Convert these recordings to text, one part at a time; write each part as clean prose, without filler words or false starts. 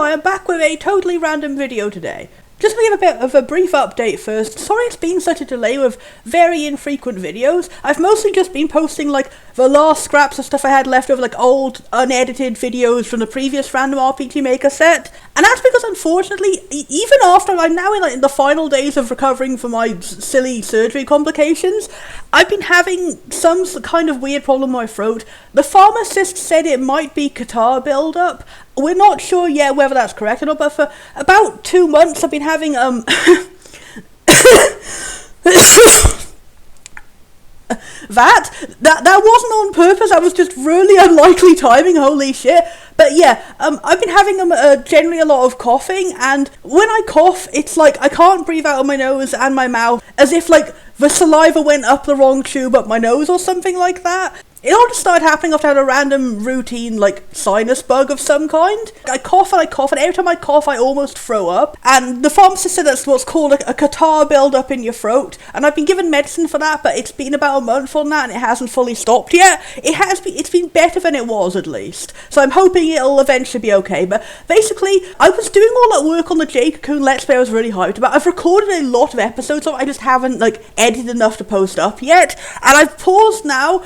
I am back with a totally random video today. Just to give a bit of a brief update first, sorry it's been such a delay with very infrequent videos. I've mostly just been posting like the last scraps of stuff I had left over, like old unedited videos from the previous Random RPG Maker set. And that's because unfortunately, even after I'm now in the final days of recovering from my silly surgery complications, I've been having some kind of weird problem with my throat. The pharmacist said it might be catarrh build-up. We're not sure yet whether that's correct or not, but for about 2 months I've been having that wasn't on purpose. That was just really unlikely timing, holy shit. But yeah, I've been having generally a lot of coughing, and when I cough, it's like I can't breathe out of my nose and my mouth, as if like the saliva went up the wrong tube up my nose or something like that. It all just started happening after I had a random routine, like, sinus bug of some kind. I cough, and every time I cough, I almost throw up. And the pharmacist said that's what's called a catarrh build-up in your throat. And I've been given medicine for that, but it's been about a month on that, and it hasn't fully stopped yet. It's been better than it was, at least. So I'm hoping it'll eventually be okay. But basically, I was doing all that work on the Jake Coon Let's Play I was really hyped about. I've recorded a lot of episodes of it, I just haven't, like, edited enough to post up yet. And I've paused now,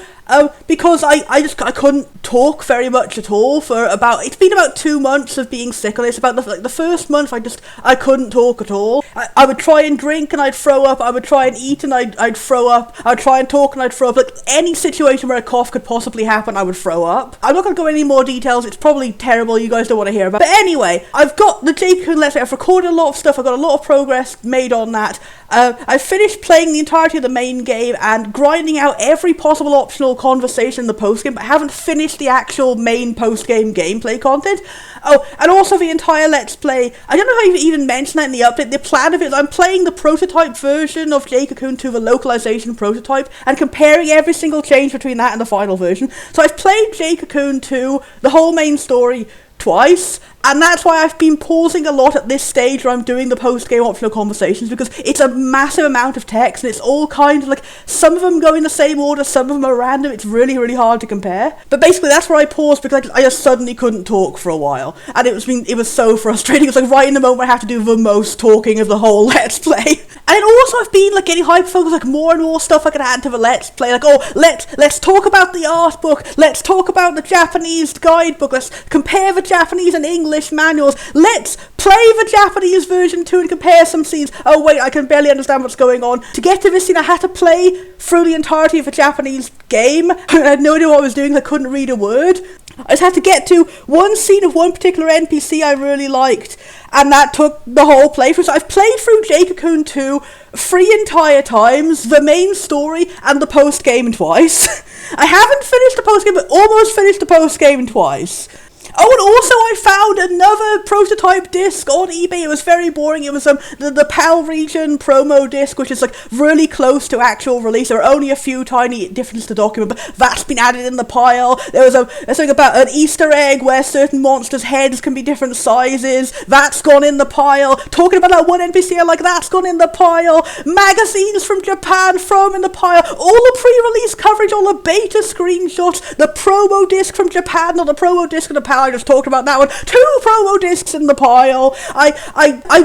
because I couldn't talk very much at all it's been about 2 months of being sick on this. About the first month I couldn't talk at all. I would try and drink and I'd throw up, I would try and eat and I'd throw up, I would try and talk and I'd throw up. Like any situation where a cough could possibly happen, I would throw up. I'm not going to go into any more details, it's probably terrible, you guys don't want to hear about it. But anyway, I've got the Jake Coon Let's Play, I've recorded a lot of stuff, I've got a lot of progress made on that. I've finished playing the entirety of the main game and grinding out every possible optional conversation in the post-game, but I haven't finished the actual main post-game gameplay content. Oh, and also the entire Let's Play, I don't know how you even mentioned that in the update. The plan of it is I'm playing the prototype version of Jake Coon to the localization prototype and comparing every single change between that and the final version. So I've played Jake Coon 2, the whole main story, twice, and that's why I've been pausing a lot at this stage where I'm doing the post-game optional conversations, because it's a massive amount of text and it's all kind of like, some of them go in the same order, some of them are random. It's really, really hard to compare. But basically that's where I paused because I just suddenly couldn't talk for a while, and it was so frustrating. It was like right in the moment I have to do the most talking of the whole Let's Play. And then also I've been like getting hyper-focused, like more and more stuff I can add to the Let's Play, like, oh, let's talk about the art book, let's talk about the Japanese guidebook, let's compare the Japanese and English manuals, let's play the Japanese version too and compare some scenes. Oh wait, I can barely understand what's going on. To get to this scene I had to play through the entirety of a Japanese game. I had no idea what I was doing, I couldn't read a word. I just had to get to one scene of one particular NPC I really liked, and that took the whole playthrough. So I've played through Jake Coon 2 3 entire times, the main story and the post-game twice. I haven't finished the post-game, but almost finished the post-game twice. Oh, and also I found another prototype disc on eBay. It was very boring. It was the PAL region promo disc, which is like really close to actual release. There are only a few tiny differences to document, but that's been added in the pile. There's something about an Easter egg where certain monsters' heads can be different sizes. That's gone in the pile. Talking about that one NPC I like, that's gone in the pile. Magazines from Japan, throw them in the pile. All the pre-release coverage, all the beta screenshots, the promo disc from Japan, not the promo disc of the PAL. I just talked about that one. 2 promo discs in the pile. I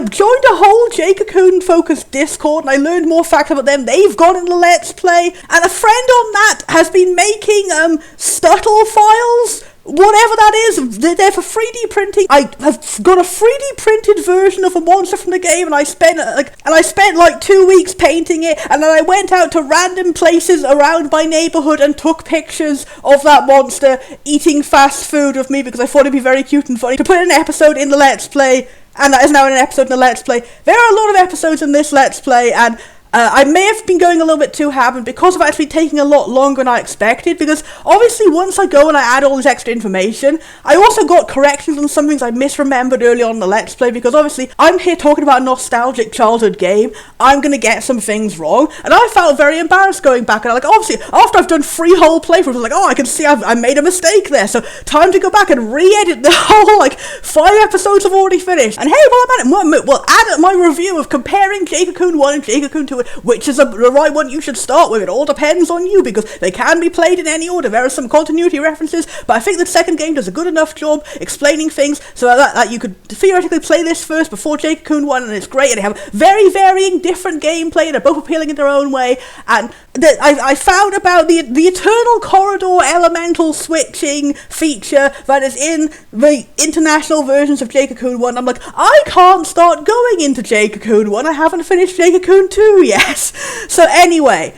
joined a whole Jake Coon focused Discord and I learned more facts about them. They've gone in the Let's Play. And a friend on that has been making Stuttle files. Whatever that is, they're for 3D printing. I have got a 3D printed version of a monster from the game, and I spent like 2 weeks painting it, and then I went out to random places around my neighborhood and took pictures of that monster eating fast food with me because I thought it'd be very cute and funny to put an episode in the Let's Play, and that is now an episode in the Let's Play. There are a lot of episodes in this Let's Play, and I may have been going a little bit too hard because of actually taking a lot longer than I expected, because obviously once I go and I add all this extra information, I also got corrections on some things I misremembered early on in the Let's Play, because obviously I'm here talking about a nostalgic childhood game, I'm going to get some things wrong, and I felt very embarrassed going back, and obviously after I've done 3 whole playthroughs, I was like, oh, I can see I made a mistake there, so time to go back and re-edit the whole 5 episodes I've already finished. And hey, while I'm at it, we'll add my review of comparing Jake Coon 1 and Jake Coon 2 which is the right one you should start with. It all depends on you, because they can be played in any order. There are some continuity references, but I think the second game does a good enough job explaining things so that you could theoretically play this first before Jake Coon 1, and it's great, and they have very varying different gameplay, they're both appealing in their own way, and I found about the Eternal Corridor elemental switching feature that is in the international versions of Jake Coon 1. I'm like, I can't start going into Jake Coon 1, I haven't finished Jake Coon 2 yet. So anyway,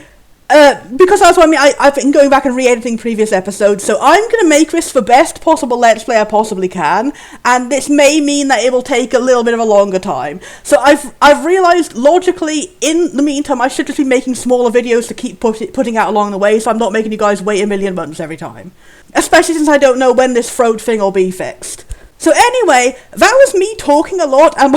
because that's what I mean, I've been going back and re-editing previous episodes, so I'm going to make this the best possible Let's Play I possibly can, and this may mean that it will take a little bit of a longer time. So I've realised, logically, in the meantime, I should just be making smaller videos to keep putting out along the way, so I'm not making you guys wait a million months every time. Especially since I don't know when this throat thing will be fixed. So anyway, that was me talking a lot, and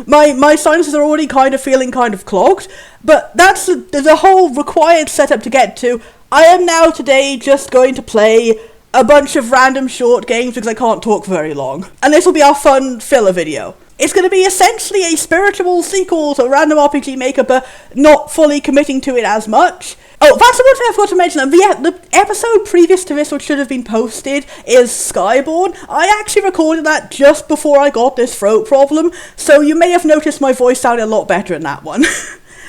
my sinuses are already kind of feeling kind of clogged, but that's the whole required setup to get to. I am now today just going to play a bunch of random short games because I can't talk for very long, and this will be our fun filler video. It's going to be essentially a spiritual sequel to Random RPG Maker, but not fully committing to it as much. Oh, that's the one thing I forgot to mention. The episode previous to this, which should have been posted, is Skyborn. I actually recorded that just before I got this throat problem, so you may have noticed my voice sounded a lot better in that one.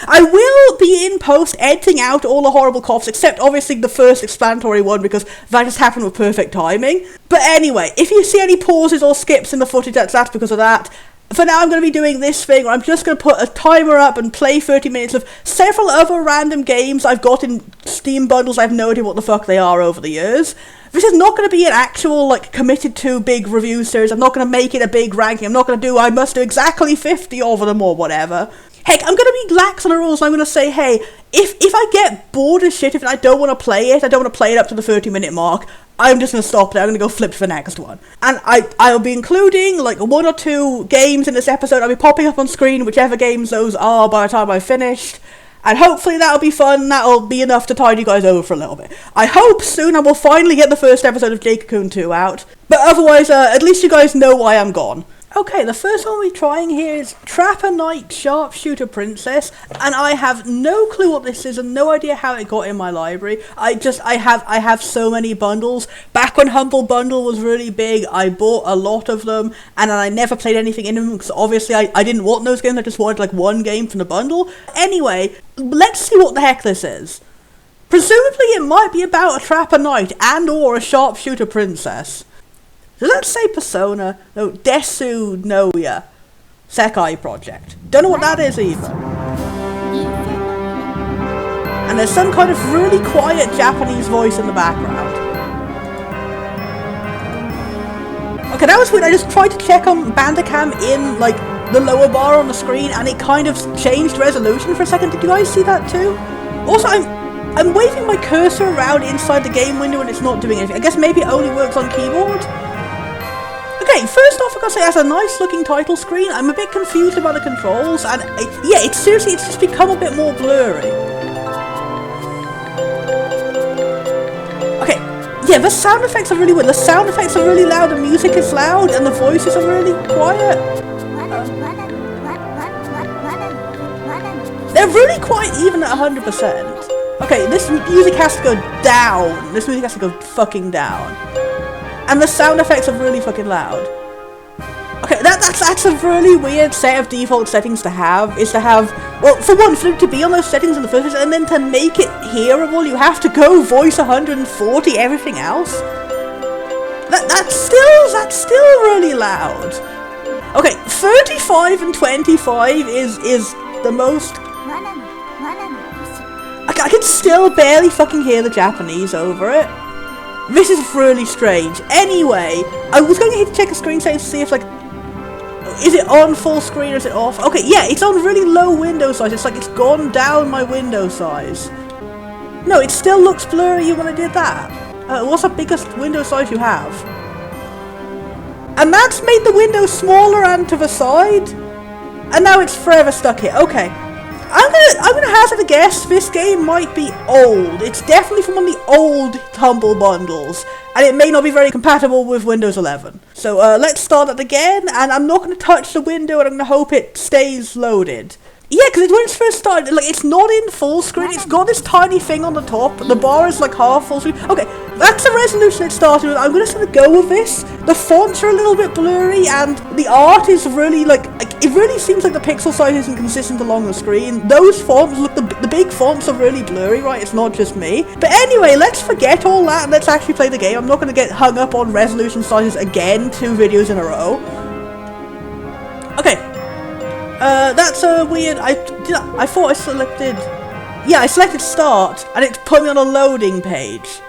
I will be in post editing out all the horrible coughs, except obviously the first explanatory one, because that just happened with perfect timing. But anyway, if you see any pauses or skips in the footage, that's because of that. For now, I'm going to be doing this thing where I'm just going to put a timer up and play 30 minutes of several other random games I've got in Steam bundles. I have no idea what the fuck they are over the years. This is not going to be an actual, committed to big review series. I'm not going to make it a big ranking. I'm not going to I must do exactly 50 of them or whatever. Heck, I'm going to be lax on the rules. I'm going to say, hey, if I get bored as shit, if I don't want to play it, I don't want to play it up to the 30-minute mark, I'm just going to stop there. I'm going to go flip to the next one. And I'll be including, one or two games in this episode. I'll be popping up on screen, whichever games those are by the time I've finished. And hopefully that'll be fun. That'll be enough to tide you guys over for a little bit. I hope soon I will finally get the first episode of Jake Coon 2 out. But otherwise, at least you guys know why I'm gone. Okay, the first one we're trying here is Trapper Knight Sharpshooter Princess, and I have no clue what this is and no idea how it got in my library. I have so many bundles. Back when Humble Bundle was really big, I bought a lot of them, and I never played anything in them because obviously I didn't want those games. I just wanted one game from the bundle. Anyway, let's see what the heck this is. Presumably it might be about a Trapper Knight and or a Sharpshooter Princess. So let's say Persona, no, Desu Noya, Sekai Project. Don't know what that is either. And there's some kind of really quiet Japanese voice in the background. Okay, that was weird. I just tried to check on Bandicam in, the lower bar on the screen, and it kind of changed resolution for a second. Did you guys see that too? Also, I'm waving my cursor around inside the game window and it's not doing anything. I guess maybe it only works on keyboard? Okay, first off, I gotta say, it has a nice looking title screen. I'm a bit confused about the controls, and it's just become a bit more blurry. Okay, yeah, the sound effects are really weird. The sound effects are really loud, the music is loud, and the voices are really quiet. They're really quite even at 100%. Okay, this music has to go down. This music has to go fucking down. And the sound effects are really fucking loud. Okay, that's a really weird set of default settings to have, well, for one, for it to be on those settings in the first place, and then to make it hearable, you have to go voice 140 everything else. That's still really loud. Okay, 35 and 25 is the most... I can still barely fucking hear the Japanese over it. This is really strange. Anyway, I was going to check the screen settings to see if, is it on full screen or is it off? Okay, yeah, it's on really low window size. It's gone down my window size. No, it still looks blurry when I did that. What's the biggest window size you have? And that's made the window smaller and to the side? And now it's forever stuck here. Okay. I'm gonna hazard a guess. This game might be old. It's definitely from one of the old Humble Bundles, and it may not be very compatible with Windows 11. So let's start it again, and I'm not going to touch the window, and I'm going to hope it stays loaded. Yeah, because when it's first started, like, it's not in full screen, it's got this tiny thing on the top, the bar is like half full screen. Okay, that's the resolution it started with. I'm gonna sort of go with this. The fonts are a little bit blurry, and the art is really, like it really seems like the pixel size isn't consistent along the screen. Those fonts, look, the big fonts are really blurry, right? It's not just me. But anyway, let's forget all that, and let's actually play the game. I'm not gonna get hung up on resolution sizes again 2 videos in a row. Okay. That's a weird, I thought I selected, yeah, I selected start, and it put me on a loading page.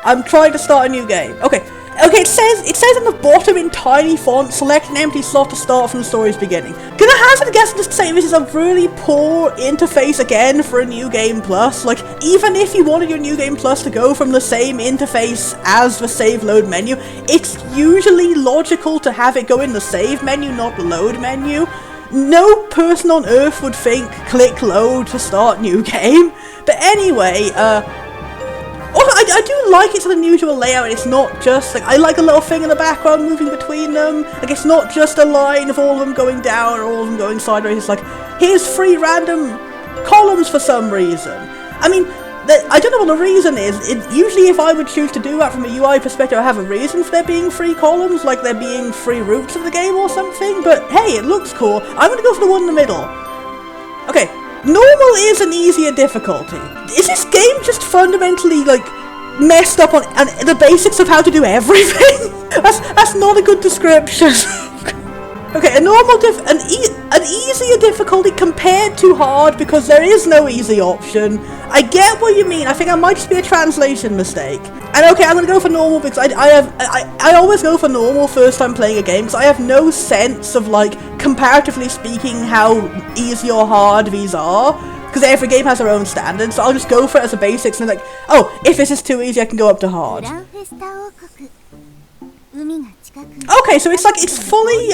I'm trying to start a new game. Okay, it says on the bottom in tiny font, select an empty slot to start from the story's beginning. Gonna hazard a guess and just say this is a really poor interface again for a New Game Plus. Like, even if you wanted your New Game Plus to go from the same interface as the save load menu, it's usually logical to have it go in the save menu, not the load menu. No person on earth would think click load to start new game. But anyway, also, I do like its unusual layout. It's not just, like, I like a little thing in the background moving between them. Like, it's not just a line of all of them going down or all of them going sideways. It's like, here's 3 random columns for some reason. I mean, I don't know what the reason is. Usually if I would choose to do that from a UI perspective, I have a reason for there being 3 columns, like there being 3 routes of the game or something, but hey, it looks cool. I'm gonna go for the one in the middle. Okay, normal is an easier difficulty. Is this game just fundamentally, like, messed up on the basics of how to do everything? That's not a good description. Okay, a normal an easier difficulty compared to hard, because there is no easy option. I get what you mean. I think I might just be a translation mistake. And okay, I'm gonna go for normal because I always go for normal first time playing a game because I have no sense of, like, comparatively speaking, how easy or hard these are. Because every game has their own standards, so I'll just go for it as a basics and like, oh, if this is too easy, I can go up to hard. Okay, so it's like, it's fully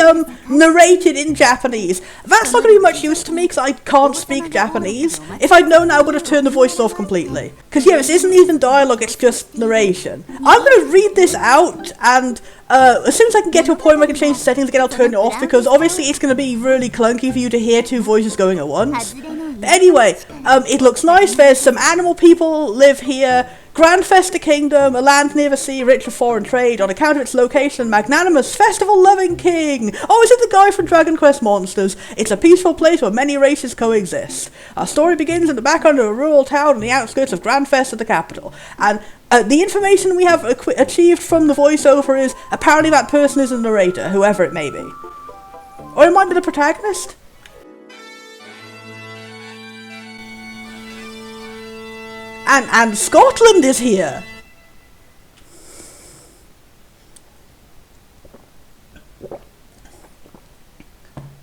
narrated in Japanese. That's not going to be much use to me because I can't speak Japanese. If I'd known, I would have turned the voice off completely. Because yeah, this isn't even dialogue, it's just narration. I'm going to read this out, and as soon as I can get to a point where I can change the settings again, I'll turn it off, because obviously it's going to be really clunky for you to hear 2 voices going at once. But anyway, it looks nice. There's some animal people live here. Grand Festa Kingdom, a land near the sea, rich of foreign trade, on account of its location, magnanimous, festival-loving king. Oh, is it the guy from Dragon Quest Monsters? It's a peaceful place where many races coexist. Our story begins in the background of a rural town on the outskirts of Grand Festa, the capital. And the information we have achieved from the voiceover is, apparently that person is the narrator, whoever it may be. Or it might be the protagonist? And Scotland is here.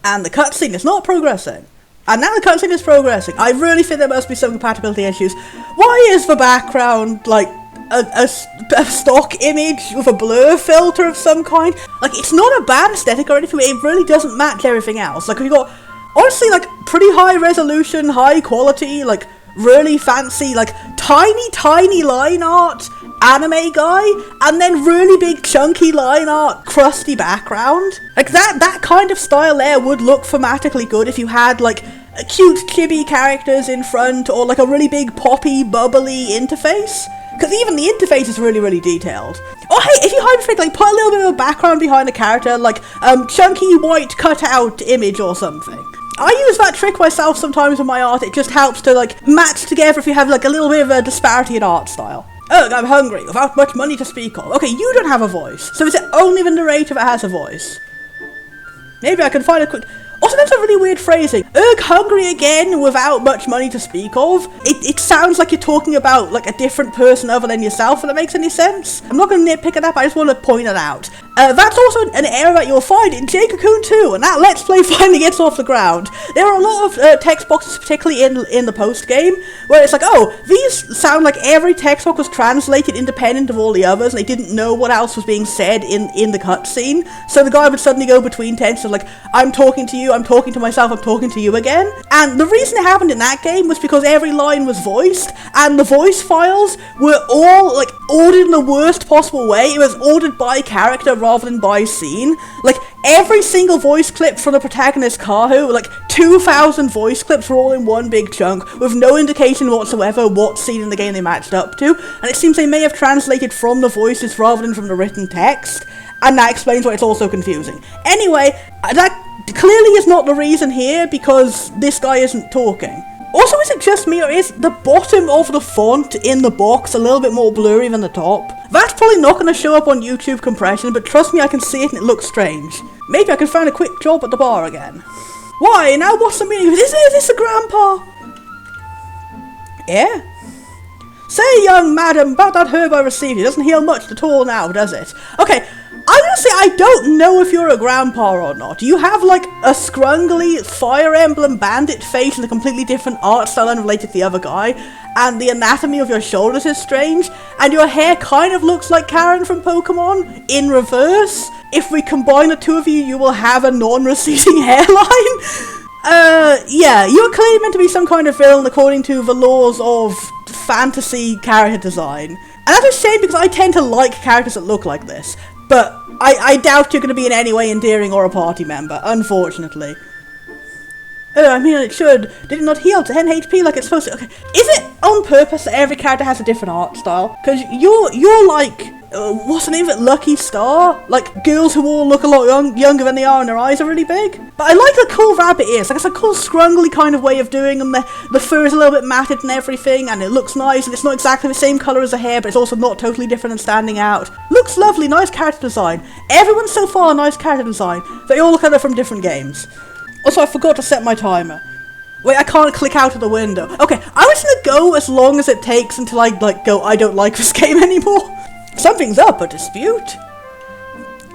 And the cutscene is not progressing. And now the cutscene is progressing. I really think there must be some compatibility issues. Why is the background like a stock image with a blur filter of some kind? Like, it's not a bad aesthetic or anything, but it really doesn't match everything else. Like, we've got, honestly, like, pretty high resolution, high quality, like, really fancy, like, tiny line art anime guy, and then really big chunky line art crusty background. Like, that kind of style there would look thematically good if you had, like, cute chibi characters in front, or like a really big poppy bubbly interface, because even the interface is really detailed. Oh hey, if you hyperfix, like, put a little bit of a background behind a character, like chunky white cutout image or something. I use that trick myself sometimes with my art. It just helps to, like, match together if you have, like, a little bit of a disparity in art style. Ugh, I'm hungry, without much money to speak of. Okay, you don't have a voice. So is it only the narrator that has a voice? Maybe I can find a quick... Also, that's a really weird phrasing. Ugh, hungry again without much money to speak of. It sounds like you're talking about, like, a different person other than yourself, if that makes any sense. I'm not going to nitpick at that, but I just want to point it out. That's also an error that you'll find in Jake-Cocoon 2, and that Let's Play finally gets off the ground. There are a lot of text boxes, particularly in the post-game, where it's like, oh, these sound like every text box was translated independent of all the others, and they didn't know what else was being said in the cutscene. So the guy would suddenly go between texts, like, I'm talking to you, I'm talking to myself, I'm talking to you again. And the reason it happened in that game was because every line was voiced, and the voice files were all, like, ordered in the worst possible way. It was ordered by character rather than by scene. Like, every single voice clip from the protagonist Kahu, like, 2 2,000 voice clips all in one big chunk, with no indication whatsoever what scene in the game they matched up to, and it seems they may have translated from the voices rather than from the written text, and that explains why it's also confusing. Anyway, that clearly is not the reason here, because this guy isn't talking. Also, is it just me, or is the bottom of the font in the box a little bit more blurry than the top? That's probably not going to show up on YouTube compression, but trust me, I can see it and it looks strange. Maybe I can find a quick job at the bar again. Why? Now what's the meaning? Is this a grandpa? Yeah? Say, young madam, about that herb I received. It doesn't heal much at all now, does it? Okay, honestly, I don't know if you're a grandpa or not. You have, like, a scrungly Fire Emblem bandit face and a completely different art style unrelated to the other guy, and the anatomy of your shoulders is strange, and your hair kind of looks like Karen from Pokemon, in reverse. If we combine the two of you, you will have a non-receding hairline. Yeah, you're clearly meant to be some kind of villain according to the laws of fantasy character design. And that's a shame because I tend to like characters that look like this. But I doubt you're going to be in any way endearing or a party member, unfortunately. Oh, I mean, it should. Did it not heal to 10 HP like it's supposed to? Okay. Is it on purpose that every character has a different art style? Because you're like, what's the name of it? Lucky Star? Like, girls who all look a lot younger than they are and their eyes are really big? But I like the cool rabbit ears. Like, it's a cool scrungly kind of way of doing them. The fur is a little bit matted and everything, and it looks nice, and it's not exactly the same colour as the hair, but it's also not totally different and standing out. Looks lovely, nice character design. Everyone so far, nice character design. They all look at it from different games. Also, I forgot to set my timer. Wait, I can't click out of the window. Okay, I'm just gonna go as long as it takes until I, go, I don't like this game anymore. Something's up, a dispute?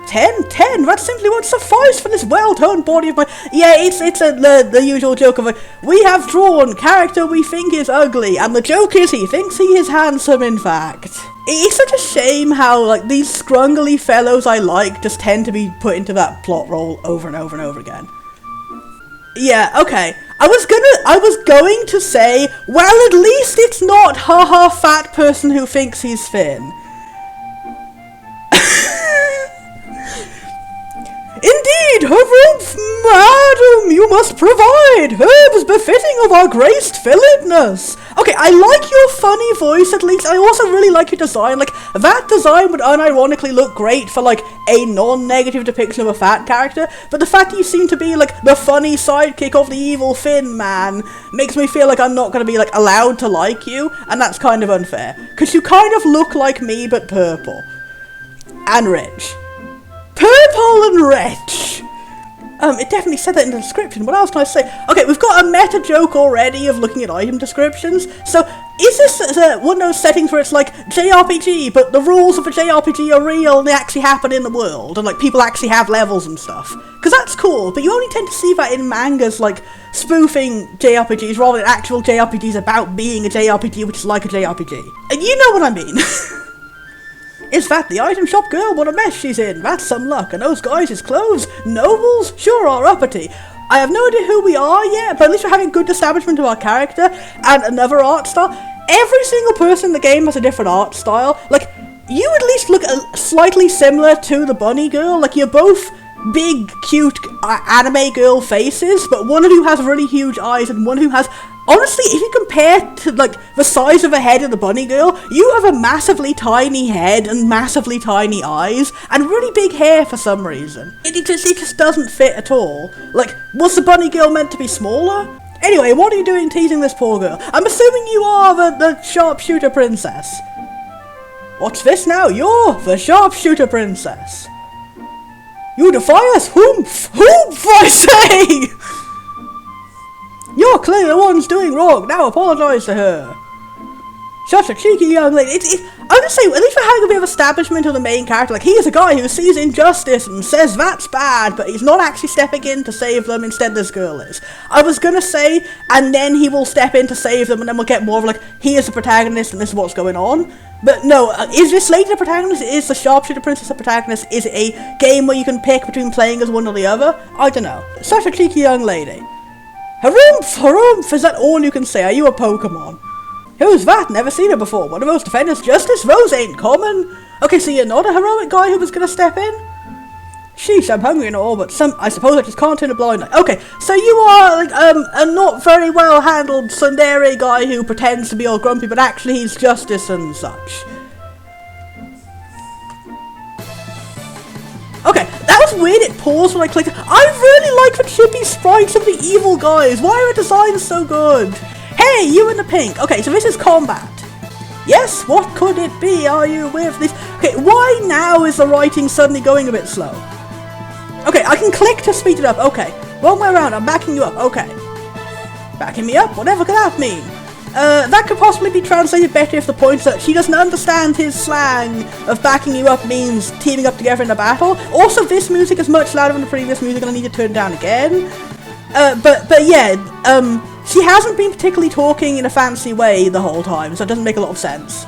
10? That simply won't suffice for this well-toned body of mine. Yeah, it's the usual joke of, we have drawn character we think is ugly, and the joke is he thinks he is handsome, in fact. It's such a shame how, like, these scrungly fellows I like just tend to be put into that plot role over and over and over again. Yeah, okay. I was going to say, well, at least it's not haha fat person who thinks he's Finn. Indeed, Harumph, madam, you must provide herbs befitting of our graced filledness. Okay, I like your funny voice at least. I also really like your design. Like, that design would unironically look great for, like, a non-negative depiction of a fat character, but the fact that you seem to be, like, the funny sidekick of the evil Finn man makes me feel like I'm not going to be, like, allowed to like you, and that's kind of unfair. Because you kind of look like me, but purple. And rich. Purple and rich! It definitely said that in the description. What else can I say? Okay, we've got a meta joke already of looking at item descriptions. So, is this one of those settings where it's like JRPG, but the rules of a JRPG are real and they actually happen in the world, and like people actually have levels and stuff? Because that's cool, but you only tend to see that in mangas like spoofing JRPGs rather than actual JRPGs about being a JRPG which is like a JRPG. And you know what I mean. Is that the item shop girl? What a mess she's in. That's some luck. And those guys' clothes? Nobles? Sure are uppity. I have no idea who we are yet, but at least we're having good establishment of our character and another art style. Every single person in the game has a different art style. Like, you at least look slightly similar to the bunny girl. Like, you're both big, cute anime girl faces, but one of you has really huge eyes and one who has... Honestly, if you compare to, like, the size of the head of the bunny girl, you have a massively tiny head and massively tiny eyes, and really big hair for some reason. It just doesn't fit at all. Like, was the bunny girl meant to be smaller? Anyway, what are you doing teasing this poor girl? I'm assuming you are the Sharpshooter princess. What's this now? You're the Sharpshooter princess. You defy us? Whoomph! Whoomph, I say! You're clearly the ones doing wrong. Now apologise to her. Such a cheeky young lady. I'm gonna say, at least we're having a bit of establishment of the main character. Like, he is a guy who sees injustice and says that's bad, but he's not actually stepping in to save them. Instead, this girl is. I was gonna say, and then he will step in to save them, and then we'll get more of like, he is the protagonist and this is what's going on. But no, is this lady the protagonist? Is the Sharpshooter princess the protagonist? Is it a game where you can pick between playing as one or the other? I don't know. Such a cheeky young lady. Harumph! Harumph! Is that all you can say? Are you a Pokemon? Who's that? Never seen her before. One of those defenders justice? Those ain't common. Okay, so you're not a heroic guy who was gonna step in? Sheesh, I'm hungry and all, but I suppose I just can't turn a blind eye. Okay, so you are, like, a not very well-handled tsundere guy who pretends to be all grumpy, but actually he's justice and such. Okay, that was weird, it paused when I clicked. I really like the chippy sprites of the evil guys. Why are the designs so good? Hey, you in the pink. Okay, so this is combat. Yes, what could it be? Are you with this? Okay, why now is the writing suddenly going a bit slow? Okay, I can click to speed it up. Okay, one way around, I'm backing you up. Okay. Backing me up? Whatever could that mean? That could possibly be translated better if the point is that she doesn't understand his slang of backing you up means teaming up together in a battle. Also, this music is much louder than the previous music and I need to turn it down again. But yeah, she hasn't been particularly talking in a fancy way the whole time, so it doesn't make a lot of sense.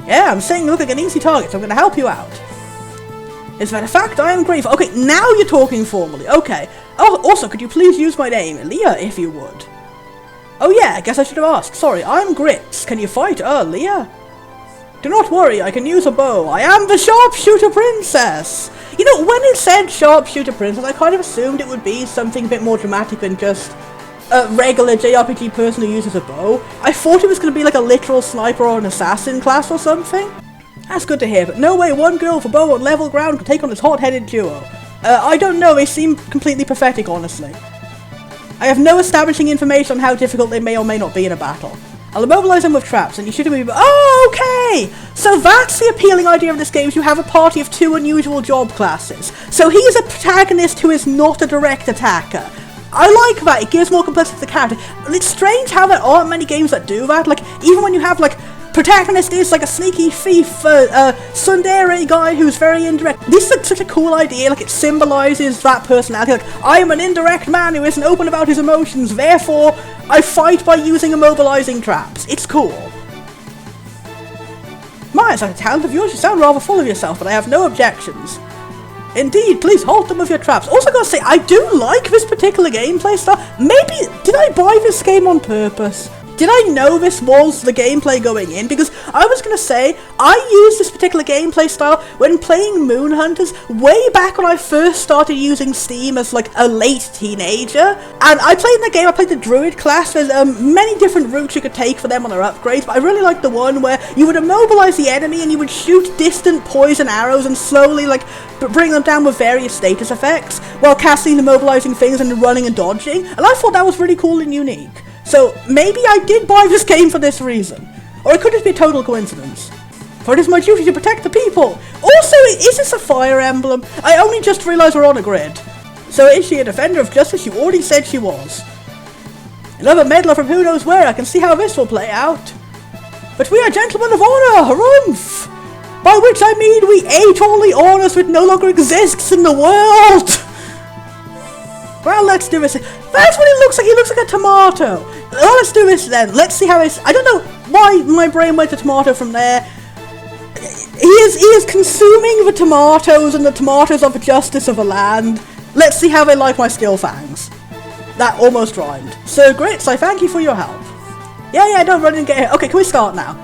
Yeah, I'm saying you look like an easy target, so I'm going to help you out. As a matter of fact, I am grateful. Okay, now you're talking formally. Okay. Oh, also, could you please use my name, Leah, if you would? Oh yeah, I guess I should have asked. Sorry, I'm Grits. Can you fight? Leah? Do not worry, I can use a bow. I am the Sharpshooter Princess! You know, when it said Sharpshooter Princess, I kind of assumed it would be something a bit more dramatic than just a regular JRPG person who uses a bow. I thought it was going to be like a literal sniper or an assassin class or something. That's good to hear, but no way one girl with a bow on level ground could take on this hot-headed duo. I don't know, they seem completely pathetic, honestly. I have no establishing information on how difficult they may or may not be in a battle. I'll immobilize them with traps, and you shoot them with... Oh, okay! So that's the appealing idea of this game, is you have a party of two unusual job classes. So he is a protagonist who is not a direct attacker. I like that, it gives more complexity to the character. And it's strange how there aren't many games that do that, like, even when you have, like, protagonist is like a sneaky thief, tsundere guy who's very indirect. This is like, such a cool idea, like it symbolizes that personality, like, I am an indirect man who isn't open about his emotions, therefore I fight by using immobilizing traps. It's cool. My, as a talent of yours, you sound rather full of yourself, but I have no objections. Indeed, please halt them with your traps. Also gotta say, I do like this particular gameplay style. Maybe, did I buy this game on purpose? Did I know this was the gameplay going in? Because I was going to say, I used this particular gameplay style when playing Moon Hunters way back when I first started using Steam as like a late teenager. And I played in the game, I played the Druid class. There's many different routes you could take for them on their upgrades, but I really liked the one where you would immobilize the enemy and you would shoot distant poison arrows and slowly like bring them down with various status effects while casting immobilizing things and running and dodging. And I thought that was really cool and unique. So, maybe I did buy this game for this reason. Or it could just be a total coincidence. For it is my duty to protect the people. Also, is this a Fire Emblem? I only just realised we're on a grid. So is she a defender of justice? You already said she was. Another meddler from who knows where. I can see how this will play out. But we are gentlemen of honour, harumph! By which I mean we ate all the honours which no longer exists in the world! Well, let's do this. That's what he looks like. He looks like a tomato. Well, let's do this then. Let's see how it's... I don't know why my brain went to tomato from there. He is consuming the tomatoes, and the tomatoes are the justice of the land. Let's see how they like my skill fangs. That almost rhymed. Sir Grits, I thank you for your help. Yeah, don't run and get here. Okay, can we start now?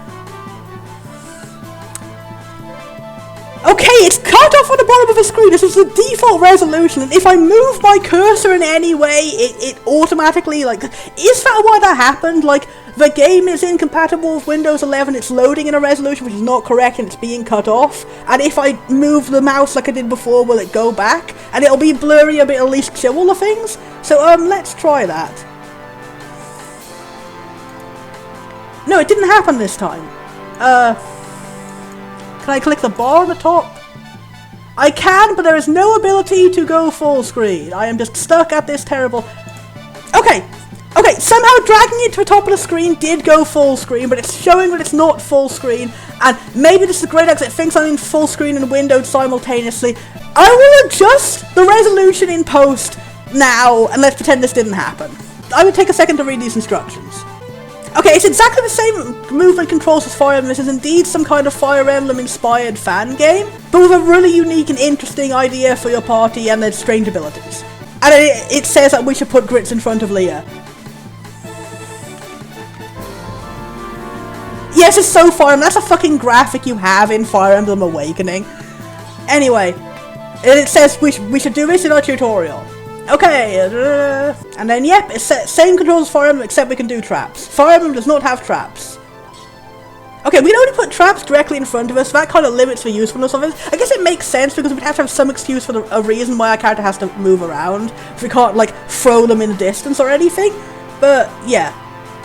Okay, it's cut off on the bottom of the screen. This is the default resolution, and if I move my cursor in any way, it automatically, like, is that why that happened? Like, the game is incompatible with Windows 11, it's loading in a resolution which is not correct, and it's being cut off, and if I move the mouse like I did before, will it go back? And it'll be blurry, but at least show all the things? So, let's try that. No, it didn't happen this time. Can I click the bar on the top? I can, but there is no ability to go full screen. I am just stuck at this terrible... Okay, somehow dragging it to the top of the screen did go full screen, but it's showing that it's not full screen, and maybe this is great because it thinks I'm in full screen and windowed simultaneously. I will adjust the resolution in post now, and let's pretend this didn't happen. I would take a second to read these instructions. Okay, it's exactly the same movement controls as Fire Emblem. This is indeed some kind of Fire Emblem-inspired fan game, but with a really unique and interesting idea for your party and their strange abilities. And it says that we should put Grits in front of Leah. Yes, it's so Fire Emblem. That's a fucking graphic you have in Fire Emblem Awakening. Anyway, It says we should do this in our tutorial. Okay, and then yep, it's same controls as Fire Emblem except we can do traps. Fire Emblem does not have traps. Okay, we can only put traps directly in front of us, so that kind of limits the usefulness of it. I guess it makes sense because we'd have to have some excuse for a reason why our character has to move around. If we can't, like, throw them in the distance or anything. But, yeah.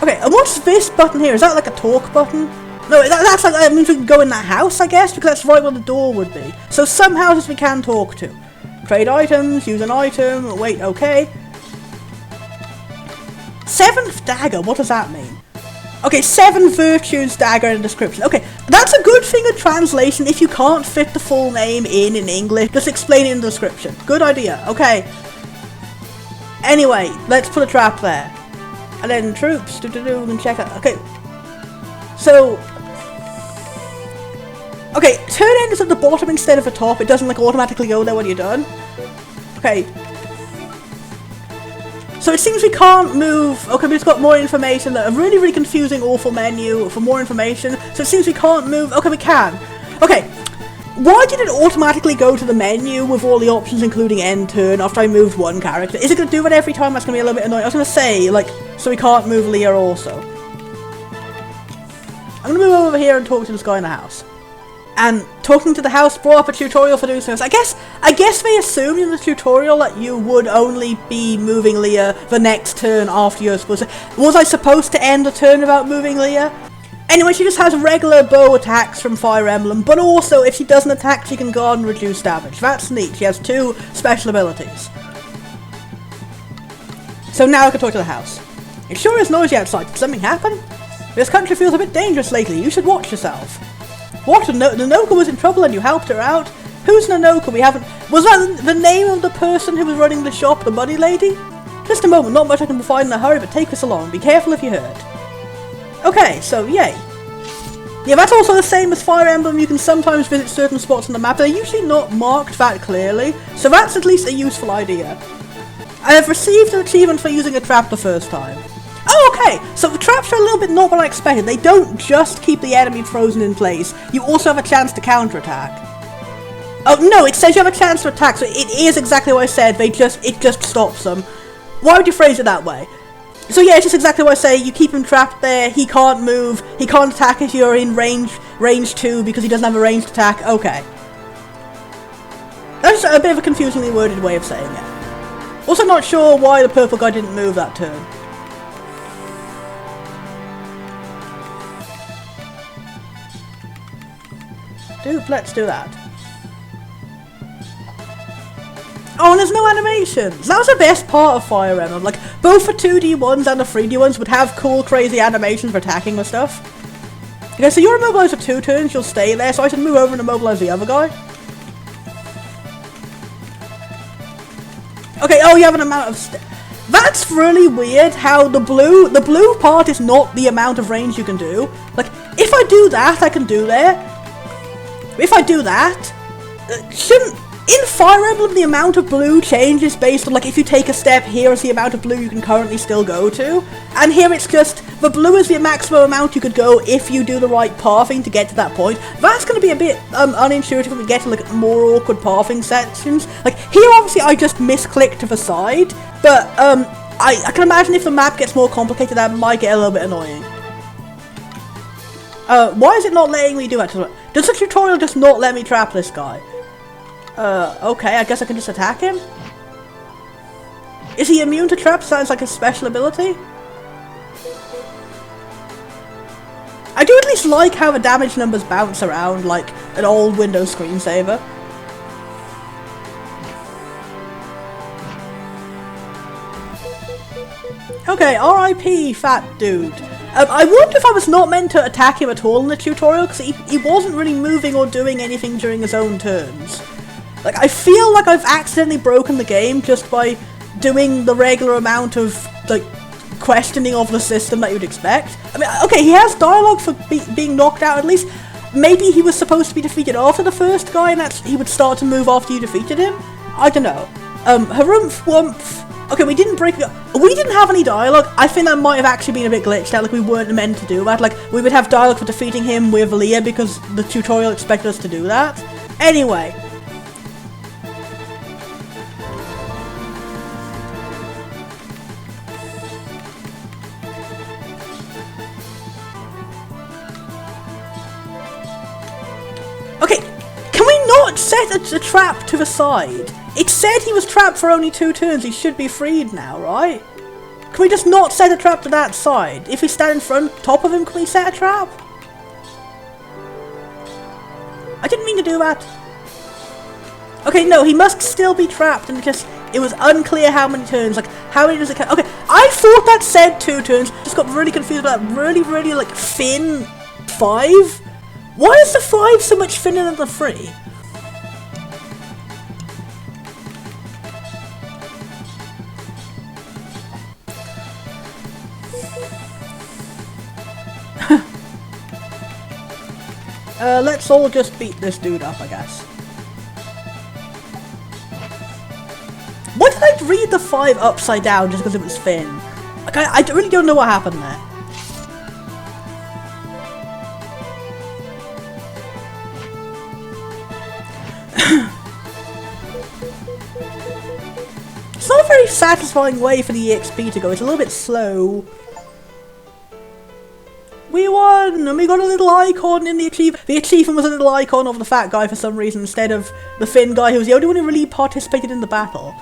Okay, and what's this button here? Is that like a talk button? No, that's like, that means we can go in that house, I guess, because that's right where the door would be. So some houses we can talk to. Trade items, use an item, wait, okay. Seventh dagger, what does that mean? Okay, 7 virtues dagger in the description. Okay, that's a good thing in translation if you can't fit the full name in English. Just explain it in the description. Good idea, okay. Anyway, let's put a trap there. And then troops, we can check out. Okay, so... Okay, turn end is at the bottom instead of the top. It doesn't like automatically go there when you're done. Okay. So it seems we can't move. Okay, but it's got more information. A really, really confusing, awful menu for more information. So it seems we can't move. Okay, we can. Okay. Why did it automatically go to the menu with all the options including end turn after I moved one character? Is it going to do it every time? That's going to be a little bit annoying. I was going to say, like, so we can't move Leah also. I'm going to move over here and talk to this guy in the house. And talking to the house brought up a tutorial for doing so. I guess they assumed in the tutorial that you would only be moving Leah the next turn after you're supposed to. Was I supposed to end a turn without moving Leah? Anyway, she just has regular bow attacks from Fire Emblem, but also if she doesn't attack, she can guard and reduce damage. That's neat. She has 2 special abilities. So now I can talk to the house. It sure is noisy outside. Did something happen? This country feels a bit dangerous lately. You should watch yourself. What? Nanoka was in trouble and you helped her out? Who's Nanoka? We haven't... Was that the name of the person who was running the shop, the money lady? Just a moment, not much I can provide in a hurry, but take this along. Be careful if you hurt. Okay, so yay. Yeah, that's also the same as Fire Emblem. You can sometimes visit certain spots on the map. They're usually not marked that clearly, so that's at least a useful idea. I have received an achievement for using a trap the first time. Oh, okay, so the traps are a little bit not what I expected. They don't just keep the enemy frozen in place. You also have a chance to counterattack. Oh, no, it says you have a chance to attack, so it is exactly what I said. It just stops them. Why would you phrase it that way? So yeah, it's just exactly what I say. You keep him trapped there, he can't move, he can't attack if you're in range 2 because he doesn't have a ranged attack. Okay. That's a bit of a confusingly worded way of saying it. Also not sure why the purple guy didn't move that turn. Let's do that. Oh, and there's no animations! That was the best part of Fire Emblem. Like, both the 2D ones and the 3D ones would have cool, crazy animations for attacking and stuff. Okay, so you're immobilized for 2 turns, you'll stay there, so I should move over and immobilize the other guy. Okay, oh, you have an amount of... That's really weird how the blue part is not the amount of range you can do. Like, if I do that, I can do there. If I do that, shouldn't... In Fire Emblem, the amount of blue changes based on, like, if you take a step, here is the amount of blue you can currently still go to. And here it's just, the blue is the maximum amount you could go if you do the right pathing to get to that point. That's going to be a bit unintuitive when we get to, like, more awkward pathing sections. Like, here, obviously, I just misclicked to the side. But, I can imagine if the map gets more complicated, that might get a little bit annoying. Why is it not letting me do that? Does the tutorial just not let me trap this guy? Okay, I guess I can just attack him? Is he immune to traps? Sounds like a special ability? I do at least like how the damage numbers bounce around like an old Windows screensaver. Okay, RIP, fat dude. I wonder if I was not meant to attack him at all in the tutorial, because he wasn't really moving or doing anything during his own turns. Like, I feel like I've accidentally broken the game just by doing the regular amount of, like, questioning of the system that you'd expect. I mean, okay, he has dialogue for being knocked out at least. Maybe he was supposed to be defeated after the first guy and he would start to move after you defeated him? I don't know. Harumph Wumph. Okay, we didn't have any dialogue. I think that might have actually been a bit glitched out, like we weren't meant to do that. Like, we would have dialogue for defeating him with Leah because the tutorial expected us to do that. Anyway. set a trap to the side? It said he was trapped for only 2 turns. He should be freed now, right? Can we just not set a trap to that side? If we stand in front, top of him, can we set a trap? I didn't mean to do that. Okay, no, he must still be trapped, and it was unclear how many turns. Like, how many does it count? Okay, I thought that said 2 turns. Just got really confused about that really, like, thin 5. Why is the 5 so much thinner than the 3? Let's all just beat this dude up, I guess. Why did I read the 5 upside down just because it was thin? Like, I really don't know what happened there. It's not a very satisfying way for the EXP to go. It's a little bit slow. We won! And we got a little icon in the achievement. The achievement was a little icon of the fat guy for some reason instead of the thin guy who was the only one who really participated in the battle.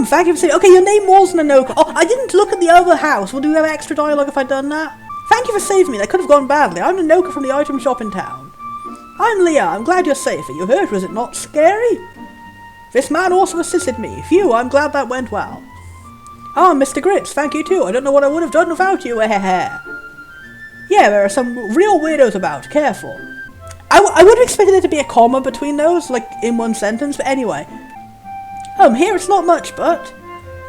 Thank you for saying. Okay, your name was Nanoka. Oh, I didn't look at the other house. Would we have extra dialogue if I'd done that? Thank you for saving me. That could have gone badly. I'm Nanoka from the item shop in town. I'm Leah. I'm glad you're safe. Are you hurt? Was it not scary? This man also assisted me. Phew, I'm glad that went well. Ah, Mr. Grits, thank you too. I don't know what I would have done without you. Yeah, there are some real weirdos about. Careful. I would have expected there to be a comma between those, like in one sentence, but anyway. Here it's not much, but...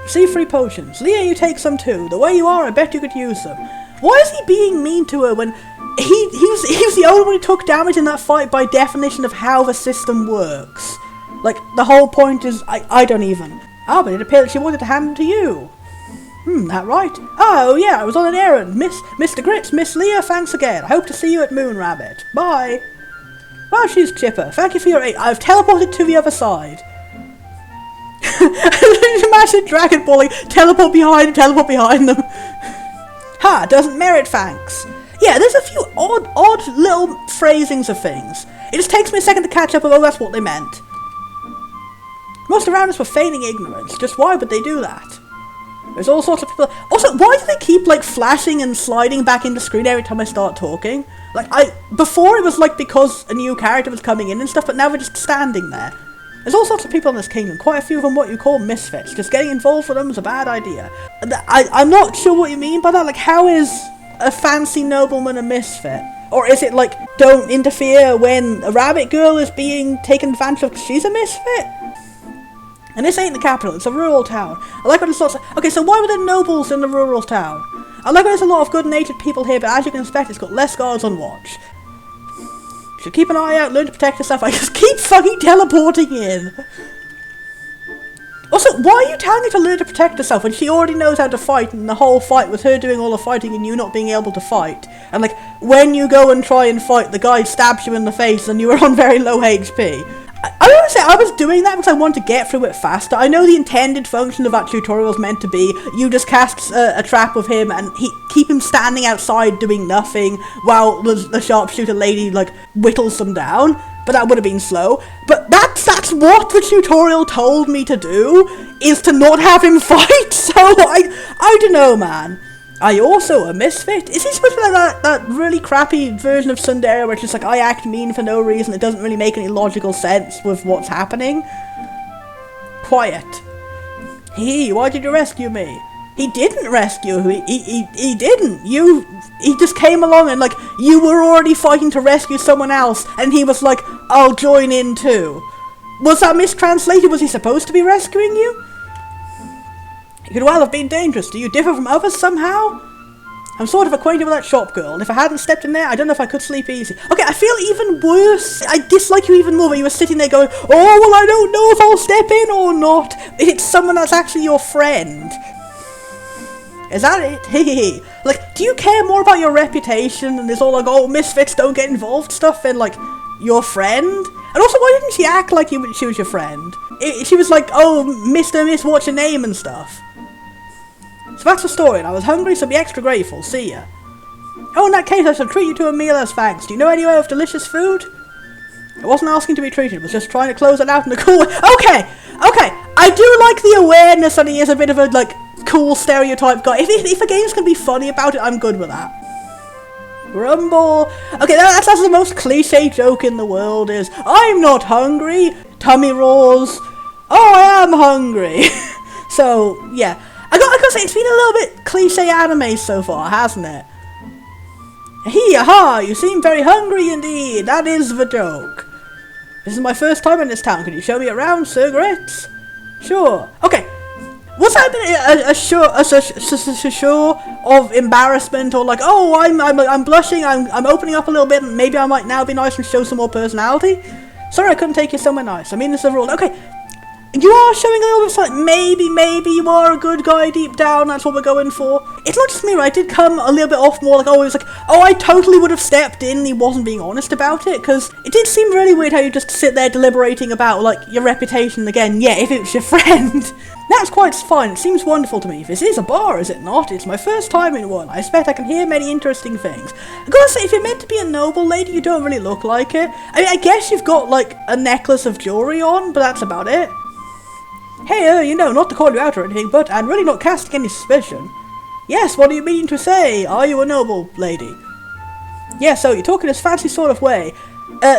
See 3 potions. Leah, you take some too. The way you are, I bet you could use them. Why is he being mean to her when he was the only one who took damage in that fight by definition of how the system works? Like, the whole point is, I don't even. Ah, but it appeared that she wanted to hand them to you. That right? Oh, yeah, I was on an errand. Mr. Grits, Miss Leah, thanks again. I hope to see you at Moon Rabbit. Bye. Well, she's chipper. Thank you for your aid. I've teleported to the other side. Imagine Dragon Balling, teleport behind them. Ha, doesn't merit thanks. Yeah, there's a few odd little phrasings of things. It just takes me a second to catch up with, oh, that's what they meant. Most around us were feigning ignorance. Just why would they do that? There's all sorts of people. Also, why do they keep, like, flashing and sliding back into screen every time I start talking? Like, before it was, like, because a new character was coming in and stuff, but now they're just standing there. There's all sorts of people in this kingdom, quite a few of them what you call misfits. Just getting involved with them is a bad idea. I'm not sure what you mean by that. Like, how is a fancy nobleman a misfit? Or is it, like, don't interfere when a rabbit girl is being taken advantage of because she's a misfit? And this ain't the capital, it's a rural town. I like when there's lots of... Okay, so why were there nobles in the rural town? I like when there's a lot of good-natured people here, but as you can expect, it's got less guards on watch. Should keep an eye out, learn to protect yourself. I just keep fucking teleporting in. Also, why are you telling her to learn to protect herself when she already knows how to fight and the whole fight was her doing all the fighting and you not being able to fight? And like, when you go and try and fight, the guy stabs you in the face and you were on very low HP. I would say I was doing that because I wanted to get through it faster. I know the intended function of that tutorial is meant to be you just cast a trap with him and keep him standing outside doing nothing while the sharpshooter lady like whittles them down. But that would have been slow. But that's what the tutorial told me to do, is to not have him fight. So I don't know, man. Are you also a misfit? Is he supposed to be like that really crappy version of Tsundere where it's just like, I act mean for no reason, it doesn't really make any logical sense with what's happening? Quiet. Why did you rescue me? He didn't rescue me. He didn't. He just came along and like, you were already fighting to rescue someone else and he was like, I'll join in too. Was that mistranslated? Was he supposed to be rescuing you? It could well have been dangerous. Do you differ from others somehow? I'm sort of acquainted with that shop girl, and if I hadn't stepped in there, I don't know if I could sleep easy. Okay, I feel even worse. I dislike you even more when you were sitting there going, oh, well, I don't know if I'll step in or not. It's someone that's actually your friend. Is that it? Hehehe. Like, do you care more about your reputation and this all like, oh, misfits don't get involved stuff than, like, your friend? And also, why didn't she act like she was your friend? She was like, oh, Mr. Miss, what's your name and stuff. So that's the story, and I was hungry, so be extra grateful. See ya. Oh, in that case, I shall treat you to a meal as thanks. Do you know anywhere with delicious food? I wasn't asking to be treated, I was just trying to close it out in a cool way. Okay, I do like the awareness that he is a bit of a, like, cool stereotype guy. If a game's gonna be funny about it, I'm good with that. Grumble. Okay, that's the most cliche joke in the world is, I'm not hungry. Tummy roars. Oh, I am hungry. So, yeah. I gotta say, it's been a little bit cliche anime so far, hasn't it? Hee-ha, you seem very hungry indeed. That is the joke. This is my first time in this town. Can you show me around, Sir Grits? Sure. Okay. Was that a show of embarrassment or like, oh, I'm blushing, I'm opening up a little bit, and maybe I might now be nice and show some more personality? Sorry, I couldn't take you somewhere nice. I mean, it's a rule. Okay. You are showing a little bit of like, maybe you are a good guy deep down, that's what we're going for. It's not just me, right? It did come a little bit off more like, oh, it was like, oh, I totally would have stepped in and he wasn't being honest about it, because it did seem really weird how you just sit there deliberating about, like, your reputation again. Yeah, if it was your friend. That's quite fine, it seems wonderful to me. This is a bar, is it not? It's my first time in one. I expect I can hear many interesting things. I gotta say, if you're meant to be a noble lady, you don't really look like it. I mean, I guess you've got, like, a necklace of jewellery on, but that's about it. Hey, you know, not to call you out or anything, but I'm really not casting any suspicion. Yes, what do you mean to say? Are you a noble lady? Yeah, so you talk in this fancy sort of way.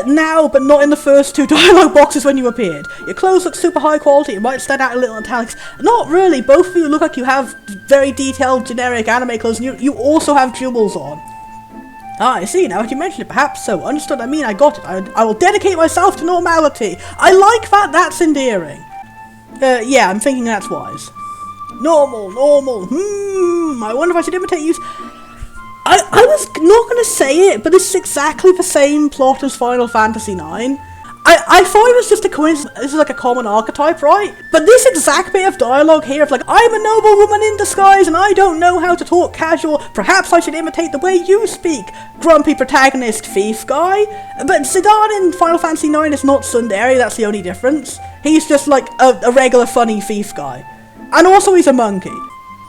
Now, but not in the first two dialogue boxes when you appeared. Your clothes look super high quality, it might stand out a little in italics. Not really, both of you look like you have very detailed, generic anime clothes, and you also have jewels on. Ah, I see, now that you mention it, perhaps so. Understood, I mean, I got it. I will dedicate myself to normality. I like that, that's endearing. Yeah, I'm thinking that's wise. Normal. I wonder if I should imitate you. I was not going to say it, but this is exactly the same plot as Final Fantasy IX. I thought it was just a coincidence. This is like a common archetype, right? But this exact bit of dialogue here of like, I'm a noble woman in disguise and I don't know how to talk casual. Perhaps I should imitate the way you speak. Grumpy protagonist thief guy. But Zidane in Final Fantasy IX is not tsundere, that's the only difference. He's just like a regular funny thief guy. And also he's a monkey.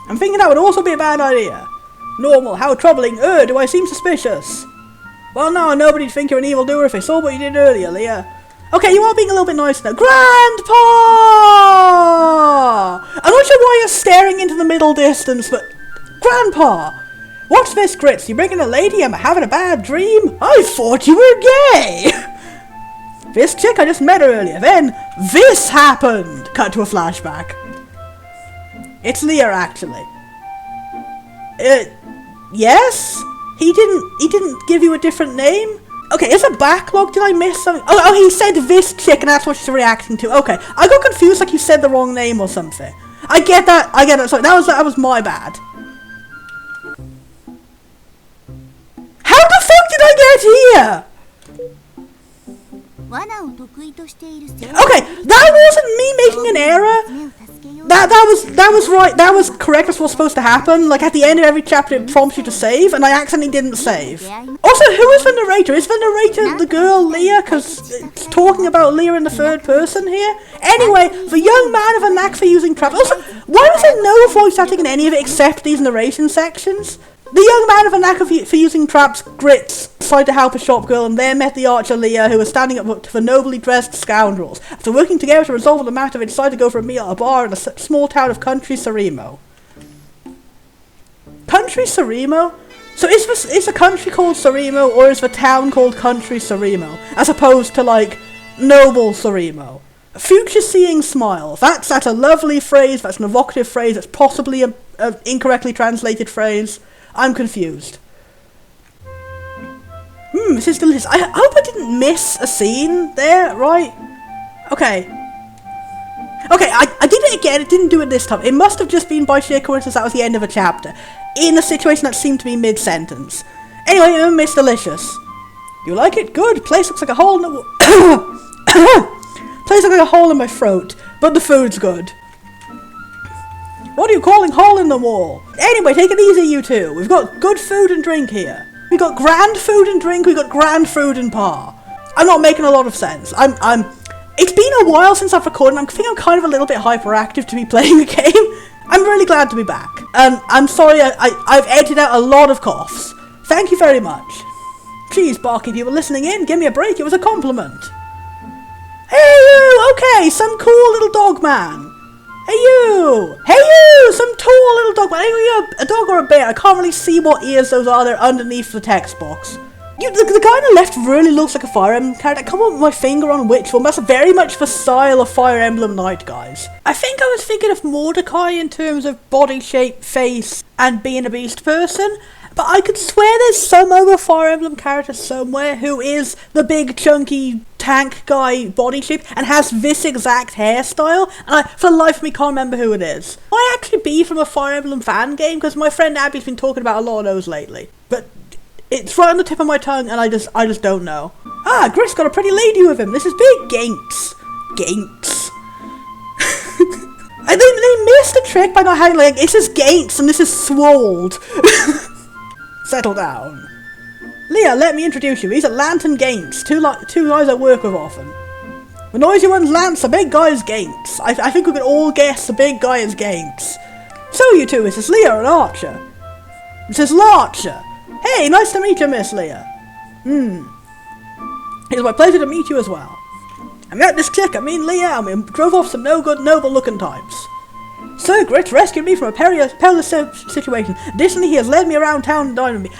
I'm thinking that would also be a bad idea. Normal, how troubling. Do I seem suspicious? Well, no, nobody'd think you're an evildoer if they saw what you did earlier, Leah. Okay, you are being a little bit nice now. Grandpa! I'm not sure why you're staring into the middle distance, but... Grandpa! What's this, Grits? You bringing a lady? Am I having a bad dream? I thought you were gay! This chick I just met earlier, then this happened! Cut to a flashback. It's Leah, actually. Yes? He didn't give you a different name? Okay, is a backlog? Did I miss something? Oh, he said this chick and that's what she's reacting to. Okay, I got confused like you said the wrong name or something. I get that. Sorry, that was my bad. How the fuck did I get here? Okay, that wasn't me making an error. That was right. That was correct. That's what's supposed to happen. Like at the end of every chapter, it prompts you to save, and I accidentally didn't save. Also, who is the narrator? Is the narrator the girl Leah? Because it's talking about Leah in the third person here. Anyway, the young man of a knack for using traps. Also, why was there no voice acting in any of it except these narration sections? The young man of a knack for using traps, Grits, tried to help a shop girl and there met the archer Leah, who was standing up to the nobly dressed scoundrels. After working together to resolve the matter, they decided to go for a meal at a bar in a small town of Country Sarimo. Country Sarimo? So is the country called Sarimo, or is the town called Country Sarimo, as opposed to, like, Noble Sarimo? Future-seeing smile. That's a lovely phrase, that's an evocative phrase, that's possibly a incorrectly translated phrase. I'm confused. This is delicious. I hope I didn't miss a scene there, right? Okay. Okay, I did it again, it didn't do it this time. It must have just been by sheer coincidence that was the end of a chapter. In a situation that seemed to be mid-sentence. Anyway, it's delicious. You like it? Good. Place looks like a hole in the... Place looks like a hole in my throat. But the food's good. What are you calling hole in the wall? Anyway, take it easy, you two. We've got good food and drink here. We got grand food and drink, we got grand food and par. I'm not making a lot of sense. It's been a while since I've recorded, and I think I'm kind of a little bit hyperactive to be playing the game. I'm really glad to be back. And I'm sorry I've edited out a lot of coughs. Thank you very much. Jeez, Barky, if you were listening in, give me a break, it was a compliment. Hey you! Okay, some cool little dog man. Hey you! Hey you! Some tall little dog man. Are you a dog or a bear? I can't really see what ears those are there underneath the text box. The guy on the left really looks like a Fire Emblem character. I can't put my finger on which one. That's very much the style of Fire Emblem Knight, guys. I think I was thinking of Mordecai in terms of body shape, face, and being a beast person. But I could swear there's some other Fire Emblem character somewhere who is the big, chunky tank guy body shape and has this exact hairstyle. And I, for the life of me, can't remember who it is. Might actually be from a Fire Emblem fan game, because my friend Abby's been talking about a lot of those lately. But it's right on the tip of my tongue, and I just don't know. Ah, Grit's got a pretty lady with him. This is big. Gaints. Gaints. And they missed the trick by not having, like, this is Gaints and this is Swold. Settle down. Leah, let me introduce you. He's a Lantern Gaints. Two guys I work with often. The noisy one's Lance, the big guy's Gaints. I think we could all guess the big guy is Gaints. So you two, this is Leah and Archer. This is Larcher. Hey, nice to meet you, Miss Leah. It's my pleasure to meet you as well. I met this chick, Leah, and we drove off some no-good, noble-looking types. Sir Grit rescued me from a perilous situation. Additionally, he has led me around town and dined with me.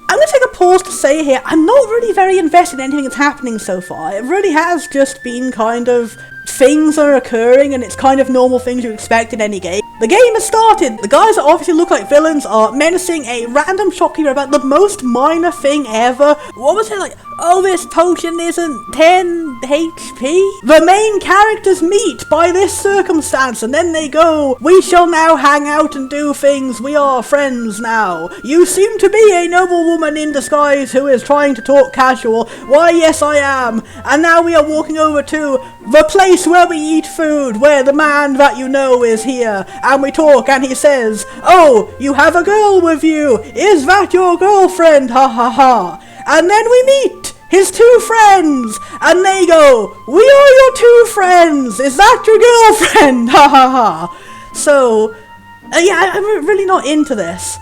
I'm going to take a pause to say here, I'm not really very invested in anything that's happening so far. It really has just been kind of things are occurring, and it's kind of normal things you expect in any game. The game has started. The guys that obviously look like villains are menacing a random shopkeeper about the most minor thing ever. What was it like? Oh, this potion isn't 10 HP? The main characters meet by this circumstance, and then they go, we shall now hang out and do things. We are friends now. You seem to be a noble woman in disguise who is trying to talk casual. Why, yes, I am. And now we are walking over to the place where we eat food, where the man that you know is here. And we talk, and he says, oh, you have a girl with you. Is that your girlfriend? Ha ha ha. And then we meet his two friends, and they go, we are your two friends. Is that your girlfriend? Ha ha ha. So, yeah, I'm really not into this.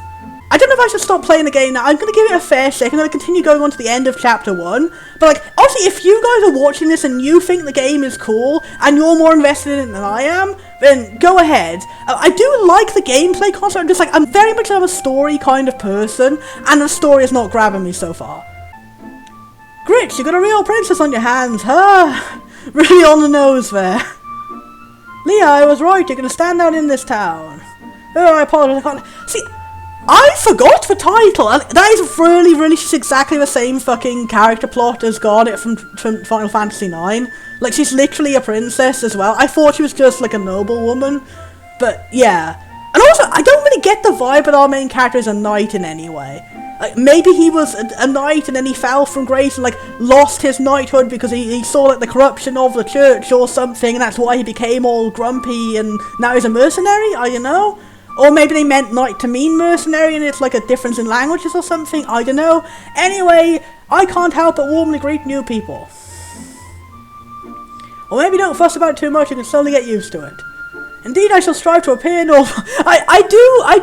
I don't know if I should stop playing the game now. I'm going to give it a fair shake. I'm going to continue going on to the end of chapter 1. But, like, obviously, if you guys are watching this and you think the game is cool, and you're more invested in it than I am, then go ahead. I do like the gameplay concept. I'm very much a story kind of person, and the story is not grabbing me so far. Grit, you got a real princess on your hands, huh? Really on the nose there. Leah, I was right. You're going to stand out in this town. Oh, I apologize. I can't... See, I forgot the title, and that is really she's exactly the same fucking character plot as Garnet from Final Fantasy IX. Like, she's literally a princess as well. I thought she was just like a noble woman, but yeah. And also, I don't really get the vibe that our main character is a knight in any way. Like, maybe he was a knight and then he fell from grace and like lost his knighthood because he saw like the corruption of the church or something, and that's why he became all grumpy and now he's a mercenary, I don't know. Or maybe they meant knight to mean mercenary and it's like a difference in languages or something, I don't know. Anyway, I can't help but warmly greet new people. Or maybe don't fuss about it too much, you can slowly get used to it. Indeed, I shall strive to appear normal. I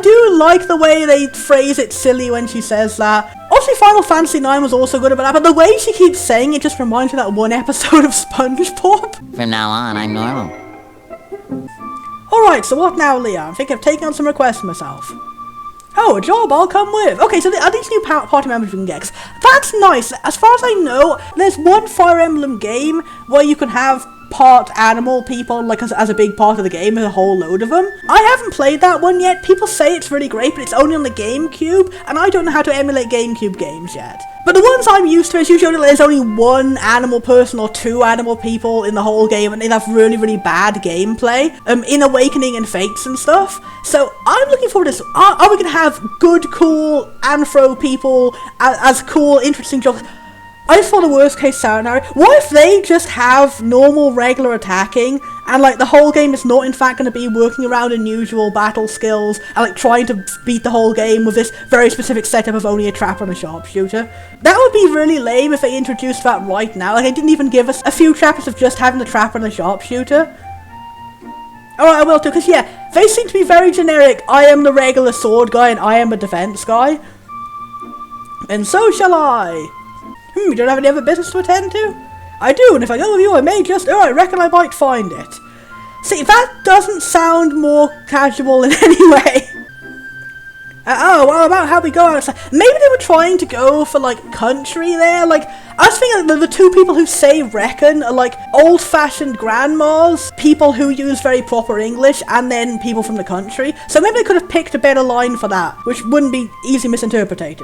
do like the way they phrase it silly when she says that. Obviously, Final Fantasy IX was also good about that, but the way she keeps saying it just reminds me of that one episode of SpongeBob. From now on, I'm normal. Alright, so what now, Leah? I'm thinking of taking on some requests myself. Oh, a job I'll come with. Okay, so are these new party members we can get? 'Cause that's nice. As far as I know, there's one Fire Emblem game where you can have part animal people, like as a big part of the game, there's a whole load of them. I haven't played that one yet. People say it's really great, but it's only on the GameCube, and I don't know how to emulate GameCube games yet. But the ones I'm used to is usually there's only one animal person or two animal people in the whole game, and they have really bad gameplay, in Awakening and Fates and stuff. So I'm looking forward to this. Are we going to have good, cool Anthro people as cool, interesting jobs? I just thought the worst case scenario. What if they just have normal, regular attacking, and like the whole game is not in fact going to be working around unusual battle skills, and like trying to beat the whole game with this very specific setup of only a trapper and a sharpshooter? That would be really lame if they introduced that right now. Like, they didn't even give us a few chapters of just having the trapper and the sharpshooter. Alright, I will too, because yeah, they seem to be very generic. I am the regular sword guy, and I am a defense guy. And so shall I. You don't have any other business to attend to? I do, and if I go with you, I may just... Oh, I reckon I might find it. See, that doesn't sound more casual in any way. Well, about how we go outside. Maybe they were trying to go for, like, country there. Like, I was thinking that the two people who say reckon are, like, old-fashioned grandmas, people who use very proper English, and then people from the country. So maybe they could have picked a better line for that, which wouldn't be easily misinterpreted.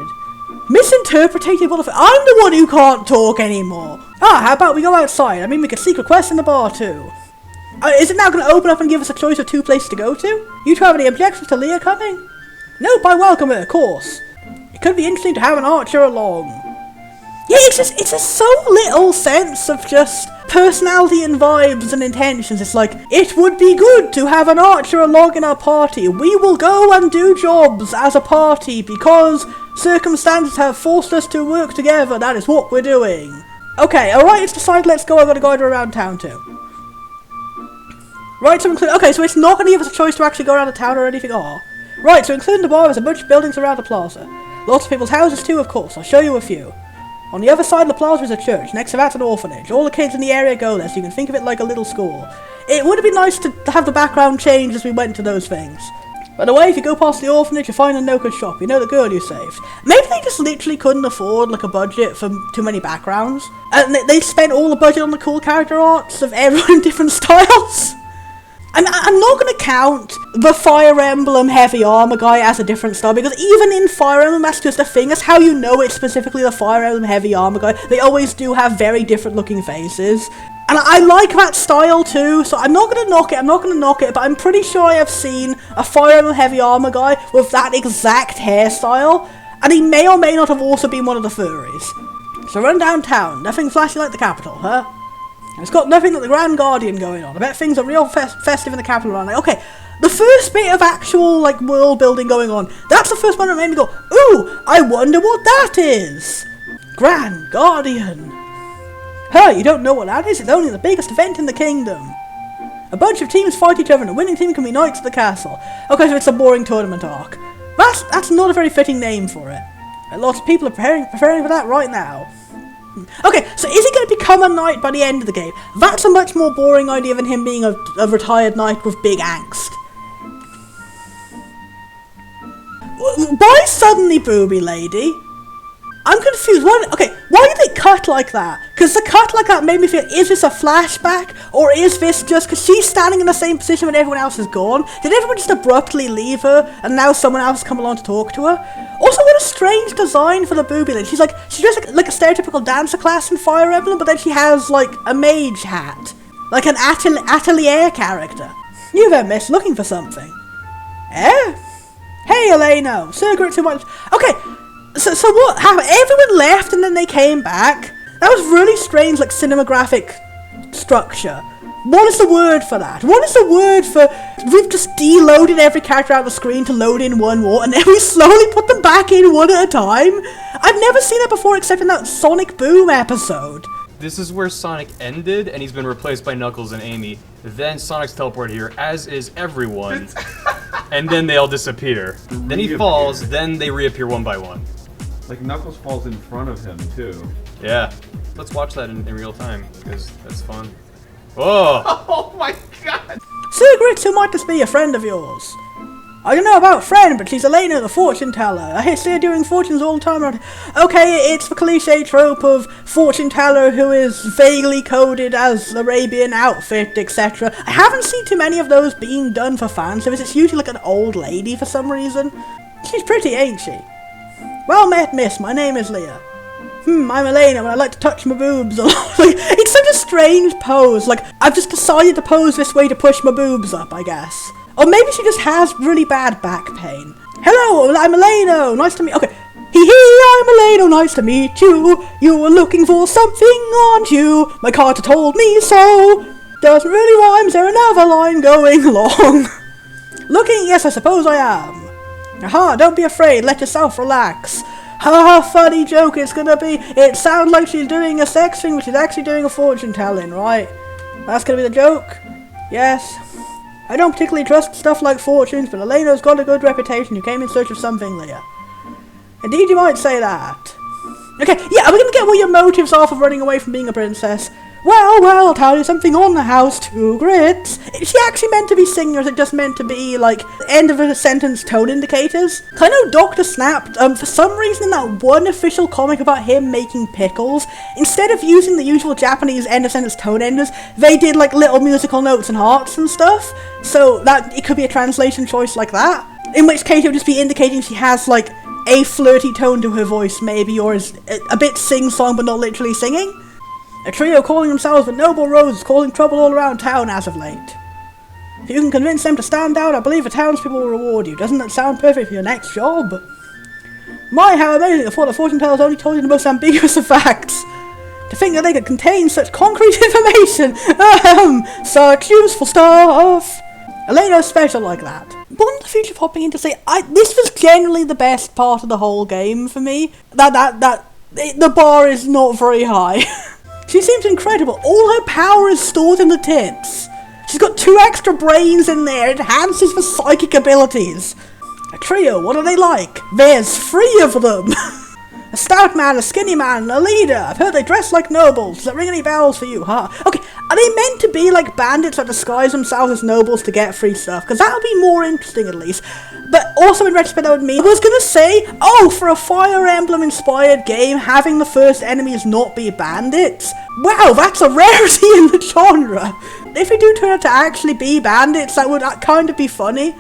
Misinterpreted? What if I'm the one who can't talk anymore? How about we go outside? I mean, we could seek requests in the bar, too. Is it now going to open up and give us a choice of 2 places to go to? You two have any objections to Leah coming? Nope, I welcome it, of course. It could be interesting to have an archer along. Yeah, it's just so little sense of just personality and vibes and intentions. It's like, it would be good to have an archer along in our party. We will go and do jobs as a party because circumstances have forced us to work together. That is what we're doing. Okay, alright, it's decided, let's go. I've got to guide her around town too. Right, so okay, so it's not going to give us a choice to actually go around the town or anything. Right, so including the bar, there's a bunch of buildings around the plaza. Lots of people's houses too, of course. I'll show you a few. On the other side of the plaza is a church. Next to that's an orphanage. All the kids in the area go there, so you can think of it like a little school. It would have been nice to have the background change as we went to those things. By the way, if you go past the orphanage, you'll find a no-good shop. You know the girl you saved. Maybe they just literally couldn't afford, like, a budget for too many backgrounds. And they spent all the budget on the cool character arts of everyone in different styles. I'm not going to count the Fire Emblem Heavy Armor guy as a different style, because even in Fire Emblem, that's just a thing. That's how you know it's specifically the Fire Emblem Heavy Armor guy. They always do have very different looking faces. And I like that style too, so I'm not going to knock it, but I'm pretty sure I have seen a Fire Emblem Heavy Armor guy with that exact hairstyle, and he may or may not have also been one of the furries. So run downtown, nothing flashy like the capital, huh? It's got nothing like the Grand Guardian going on. I bet things are real festive in the capital around. Like, okay, the first bit of actual, like, world building going on, that's the first one that made me go, ooh, I wonder what that is. Grand Guardian. Huh, you don't know what that is? It's only the biggest event in the kingdom. A bunch of teams fight each other and the winning team can be knights of the castle. Okay, so it's a boring tournament arc. That's not a very fitting name for it. And lots of people are preparing for that right now. Okay, so is he going to become a knight by the end of the game? That's a much more boring idea than him being a retired knight with big angst. Why suddenly booby lady? I'm confused. Why did they cut like that? Because the cut like that made me feel, is this a flashback? Or is this just because she's standing in the same position when everyone else is gone? Did everyone just abruptly leave her and now someone else has come along to talk to her? Also, what a strange design for the booby lady. She's dressed like a stereotypical dancer class in Fire Emblem, but then she has like a mage hat. Like an atelier character. You there, miss, looking for something? Eh? Hey, Elena, cigarette too much. Okay. So what happened? Everyone left and then they came back? That was really strange, like, cinematographic structure. What is the word for that? What is the word for... We've just deloaded every character out of the screen to load in one more, and then we slowly put them back in one at a time? I've never seen that before except in that Sonic Boom episode. This is where Sonic ended, and he's been replaced by Knuckles and Amy. Then Sonic's teleported here, as is everyone. And then they all disappear. Then he falls, then they reappear one by one. Like, Knuckles falls in front of him, too. Yeah. Let's watch that in real time, because that's fun. Whoa! Oh my god! Cigarettes, who might this be a friend of yours? I don't know about friend, but she's Elena the fortune teller. I see her doing fortunes all the time. Okay, it's the cliche trope of fortune teller who is vaguely coded as Arabian outfit, etc. I haven't seen too many of those being done for fan service. It's usually like an old lady for some reason. She's pretty, ain't she? Well met, miss. My name is Leah. I'm Elena, and I like to touch my boobs a lot. Like, it's such a strange pose. Like, I've just decided to pose this way to push my boobs up, I guess. Or maybe she just has really bad back pain. Hello, I'm Elena. Nice to meet... Okay. I'm Elena. Nice to meet you. You were looking for something, aren't you? My Carter told me so. Doesn't really rhyme. Is there another line going along? Looking? Yes, I suppose I am. Aha, don't be afraid, let yourself relax. Ha, funny joke it's gonna be. It sounds like she's doing a sex thing, but she's actually doing a fortune telling, right? That's gonna be the joke? Yes. I don't particularly trust stuff like fortunes, but Elena's got a good reputation. You came in search of something, Leah. Indeed, you might say that. Okay, yeah, are we gonna get what your motives are for running away from being a princess? Well, I'll tell you something on the house too, Grits. Is she actually meant to be singing, or is it just meant to be, like, end of a sentence tone indicators? 'Cause I know Dr. Snap, for some reason in that one official comic about him making pickles, instead of using the usual Japanese end of sentence tone enders, they did, like, little musical notes and hearts and stuff, so that it could be a translation choice like that. In which case it would just be indicating she has, like, a flirty tone to her voice, maybe, or is a bit sing-song but not literally singing. A trio calling themselves the Noble Roses, causing trouble all around town as of late. If you can convince them to stand down, I believe the townspeople will reward you. Doesn't that sound perfect for your next job? My, how amazing! I thought the fortune tellers only told you the most ambiguous of facts. To think that they could contain such concrete information! Such useful stuff! Elena's special like that. One of the future popping in to say, this was generally the best part of the whole game for me. The bar is not very high. She seems incredible. All her power is stored in the tits. She's got 2 extra brains in there. It enhances her psychic abilities. A trio, what are they like? There's 3 of them. A stout man, a skinny man, and a leader. I've heard they dress like nobles. Does that ring any bells for you, huh? Okay, are they meant to be like bandits that disguise themselves as nobles to get free stuff? Because that would be more interesting at least. But also in retrospect that would mean, I was going to say, for a Fire Emblem inspired game, having the first enemies not be bandits? Wow, that's a rarity in the genre. If they do turn out to actually be bandits, that would kind of be funny.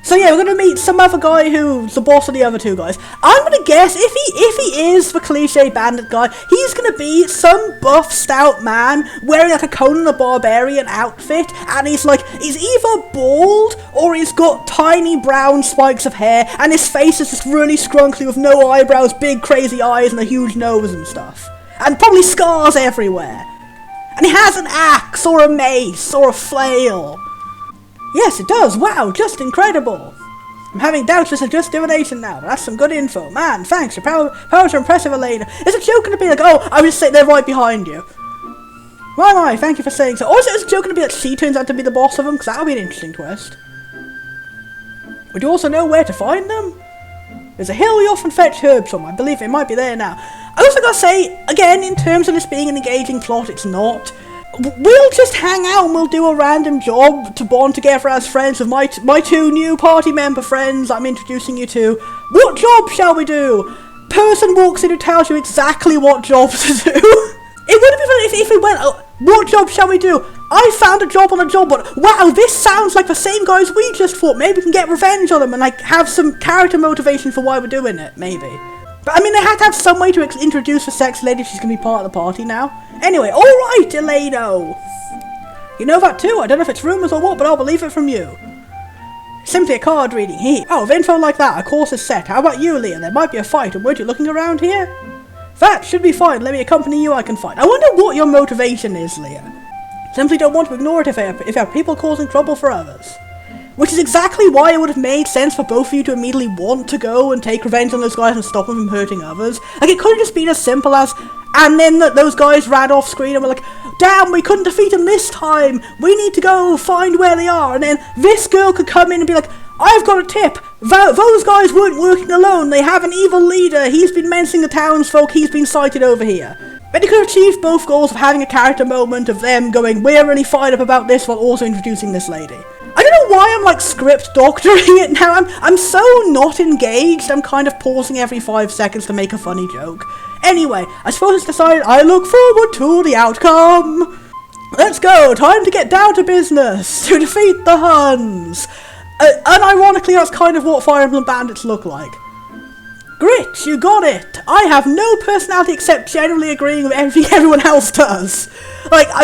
So yeah, we're going to meet some other guy who's the boss of the other 2 guys. I'm going to guess, if he is the cliche bandit guy, he's going to be some buff, stout man wearing like a Conan the Barbarian outfit, and he's either bald, or he's got tiny brown spikes of hair, and his face is just really scrunkly with no eyebrows, big crazy eyes, and a huge nose and stuff. And probably scars everywhere. And he has an axe, or a mace, or a flail. Yes, it does. Wow, just incredible. I'm having doubts this is just divination now, but that's some good info. Man, thanks. Your powers are impressive, Elena. Is it joking to be like, I was just sitting there right behind you? My, thank you for saying so. Or is it joking to be that she turns out to be the boss of them? Because that would be an interesting twist. Would you also know where to find them? There's a hill we often fetch herbs from. I believe it might be there now. I also gotta say, again, in terms of this being an engaging plot, it's not. We'll just hang out and we'll do a random job to bond together as friends with my 2 new party member friends I'm introducing you to. What job shall we do? Person walks in who tells you exactly what job to do. It would have been fun if we went, what job shall we do? I found a job on a job board. Wow, this sounds like the same guys we just fought. Maybe we can get revenge on them and have some character motivation for why we're doing it, maybe. But I mean, they had to have some way to introduce the sex lady if she's going to be part of the party now. Anyway, alright, Eleno. You know that too? I don't know if it's rumours or what, but I'll believe it from you. Simply a card reading. With info like that, our course is set. How about you, Leah? There might be a fight, and weren't you looking around here? That should be fine. Let me accompany you, I can fight. I wonder what your motivation is, Leah. Simply don't want to ignore it if there are people causing trouble for others. Which is exactly why it would have made sense for both of you to immediately want to go and take revenge on those guys and stop them from hurting others. Like, it could have just been as simple as, and then those guys ran off screen and were like, damn, we couldn't defeat them this time, we need to go find where they are, and then this girl could come in and be like, I've got a tip, those guys weren't working alone, they have an evil leader, he's been menacing the townsfolk, he's been sighted over here. But you could have achieved both goals of having a character moment of them going, we're really fired up about this, while also introducing this lady. I don't know why I'm script doctoring it now. I'm so not engaged. I'm kind of pausing every 5 seconds to make a funny joke. Anyway, I suppose it's decided I look forward to the outcome. Let's go. Time to get down to business to defeat the Huns. Unironically, that's kind of what Fire Emblem Bandits look like. Grit, you got it! I have no personality except generally agreeing with everything everyone else does.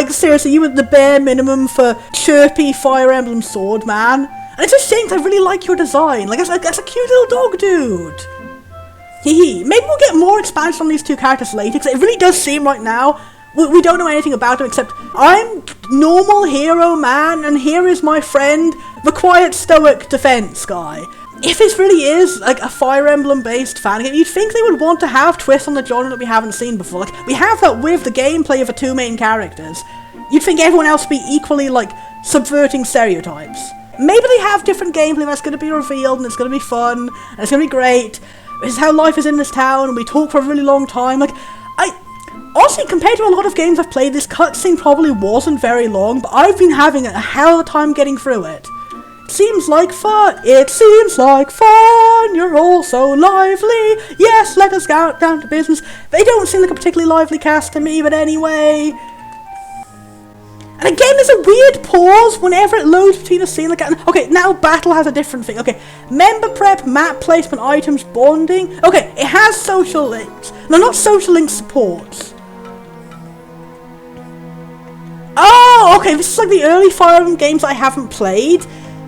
Seriously, you were the bare minimum for chirpy Fire Emblem sword, man. And it's a shame, 'cause I really like your design. That's a cute little dog dude. Maybe we'll get more expansion on these 2 characters later, because it really does seem right now, we don't know anything about them except, I'm normal hero man, and here is my friend, the quiet stoic defense guy. If this really is, a Fire Emblem-based fan game, you'd think they would want to have twists on the genre that we haven't seen before. We have that with the gameplay of the 2 main characters. You'd think everyone else would be equally, subverting stereotypes. Maybe they have different gameplay that's going to be revealed, and it's going to be fun, and it's going to be great. This is how life is in this town, and we talk for a really long time. honestly, compared to a lot of games I've played, this cutscene probably wasn't very long, but I've been having a hell of a time getting through it. It seems like fun, you're all so lively, yes, let us get down to business. They don't seem like a particularly lively cast to me, but anyway. And again, there's a weird pause whenever it loads between a scene like that. Okay, now battle has a different thing. Okay, member prep, map placement, items, bonding. Okay, it has social links. No, not social link supports. Oh, okay, this is like the early Fire Emblem games I haven't played.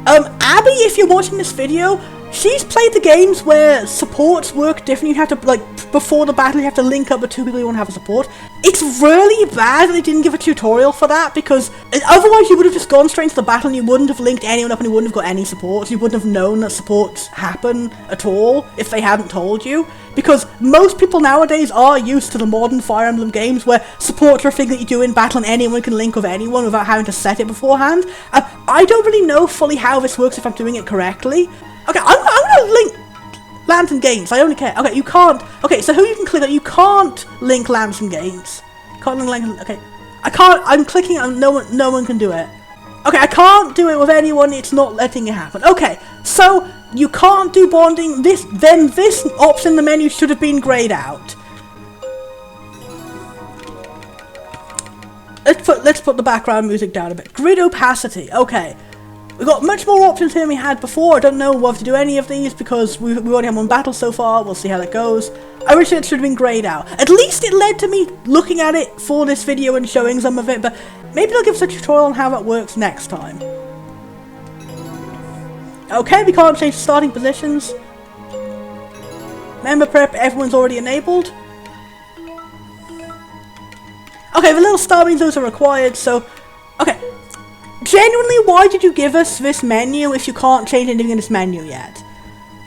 Abby, if you're watching this video, she's played the games where supports work different. You have to, like, before the battle, you have to link up with two people who want to have a support. It's really bad that they didn't give a tutorial for that, because otherwise you would have just gone straight into the battle and you wouldn't have linked anyone up and you wouldn't have got any supports. You wouldn't have known that supports happen at all if they hadn't told you. Because most people nowadays are used to the modern Fire Emblem games where supports are a thing that you do in battle and anyone can link with anyone without having to set it beforehand. I don't really know fully how this works if I'm doing it correctly. Okay, I'm gonna link Lantern Games. I only care. Okay, you can't. Okay, so who you can click on? You can't link Lantern Games. Can't link. Okay, I can't. I'm clicking on. No one can do it. Okay, I can't do it with anyone. It's not letting it happen. Okay, so you can't do bonding. This option in the menu should have been grayed out. Let's put the background music down a bit. Grid opacity. Okay. We've got much more options here than we had before. I don't know whether to do any of these because we already have one battle so far. We'll see how that goes. I wish it should have been grayed out. At least it led to me looking at it for this video and showing some of it, but maybe I'll give us a tutorial on how that works next time. Okay, we can't change the starting positions. Member prep, everyone's already enabled. Okay, the little star means those are required, so... Okay. Genuinely, why did you give us this menu if you can't change anything in this menu yet?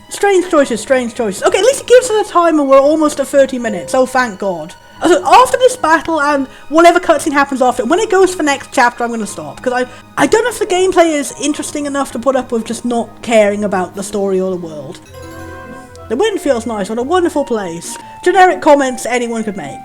Strange choices, strange choices. Okay, at least it gives us a timer. We're almost at 30 minutes. Oh, thank God. So after this battle and whatever cutscene happens after, when it goes to the next chapter, I'm going to stop. Because I don't know if the gameplay is interesting enough to put up with just not caring about the story or the world. The wind feels nice. What a wonderful place. Generic comments anyone could make.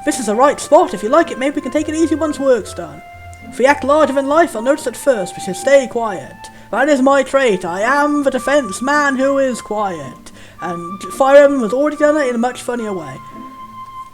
This is the right spot. If you like it, maybe we can take it easy once work's done. If we act larger than life, I'll notice at first, we should stay quiet. That is my trait. I am the defense man who is quiet. And Fire Emblem has already done it in a much funnier way.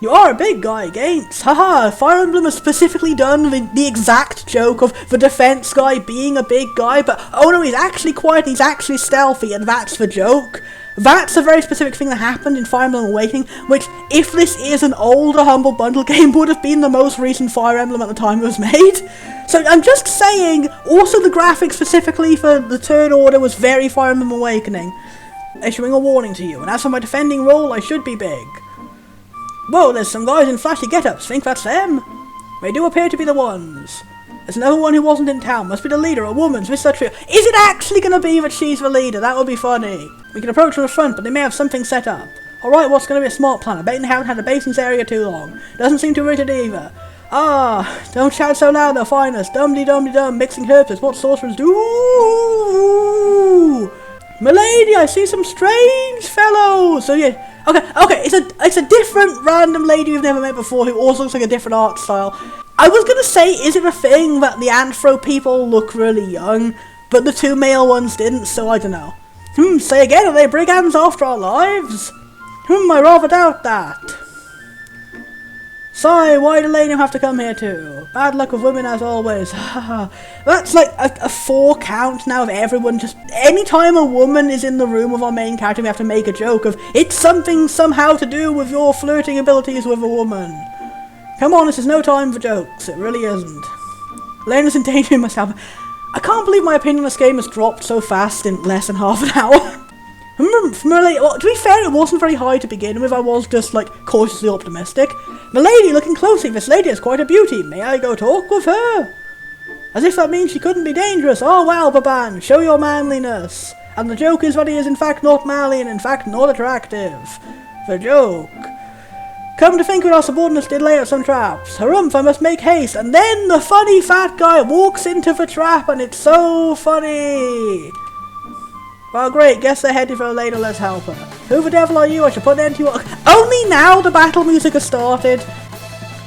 You are a big guy, Gates. Haha, Fire Emblem has specifically done the exact joke of the defense guy being a big guy, but oh no, he's actually quiet, he's actually stealthy, and that's the joke. That's a very specific thing that happened in Fire Emblem Awakening, which, if this is an older Humble Bundle game, would have been the most recent Fire Emblem at the time it was made. So I'm just saying, also the graphics specifically for the Third Order was very Fire Emblem Awakening. Issuing a warning to you, and as for my defending role, I should be big. Whoa, there's some guys in flashy get-ups, think that's them? They do appear to be the ones. There's another one who wasn't in town, must be the leader, a woman, Mr. Trio. Is it actually going to be that she's the leader? That would be funny. We can approach from the front, but they may have something set up. Alright, what's going to be a smart plan? I bet they haven't had a base in this area too long. Doesn't seem too rigid either. Ah, don't shout so loud, they'll find us. Dum-de-dum-de-dum, mixing herbs is what sorcerers do. Ooh. Milady, I see some strange fellows. So yeah, okay, it's a different random lady we've never met before who also looks like a different art style. I was gonna say, is it a thing that the Anthro people look really young, but the two male ones didn't, so I don't know. Say again, are they brigands after our lives? I rather doubt that. Sigh, why did Lane have to come here too? Bad luck with women as always. That's like a 4 count now of everyone just... Anytime a woman is in the room with our main character, we have to make a joke of, it's something somehow to do with your flirting abilities with a woman. Come on, this is no time for jokes. It really isn't. Lena's endangering myself. I can't believe my opinion on this game has dropped so fast in less than half an hour. To be fair, it wasn't very high to begin with. I was just, like, cautiously optimistic. Milady, looking closely, this lady is quite a beauty. May I go talk with her? As if that means she couldn't be dangerous. Oh, well, Baban, show your manliness. And the joke is that he is in fact not manly and in fact not attractive. The joke. Come to think of it, our subordinates did lay out some traps. Harumph, I must make haste. And then the funny fat guy walks into the trap and it's so funny. Well, great, guess they're headed for a later, let's help her. Who the devil are you? I should put an end to you. Only now the battle music has started.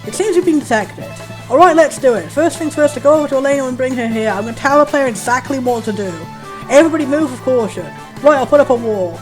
It seems we've been detected. Alright, let's do it. First things first, to go over to Elena and bring her here. I'm going to tell the player exactly what to do. Everybody move with caution. Right, I'll put up a wall.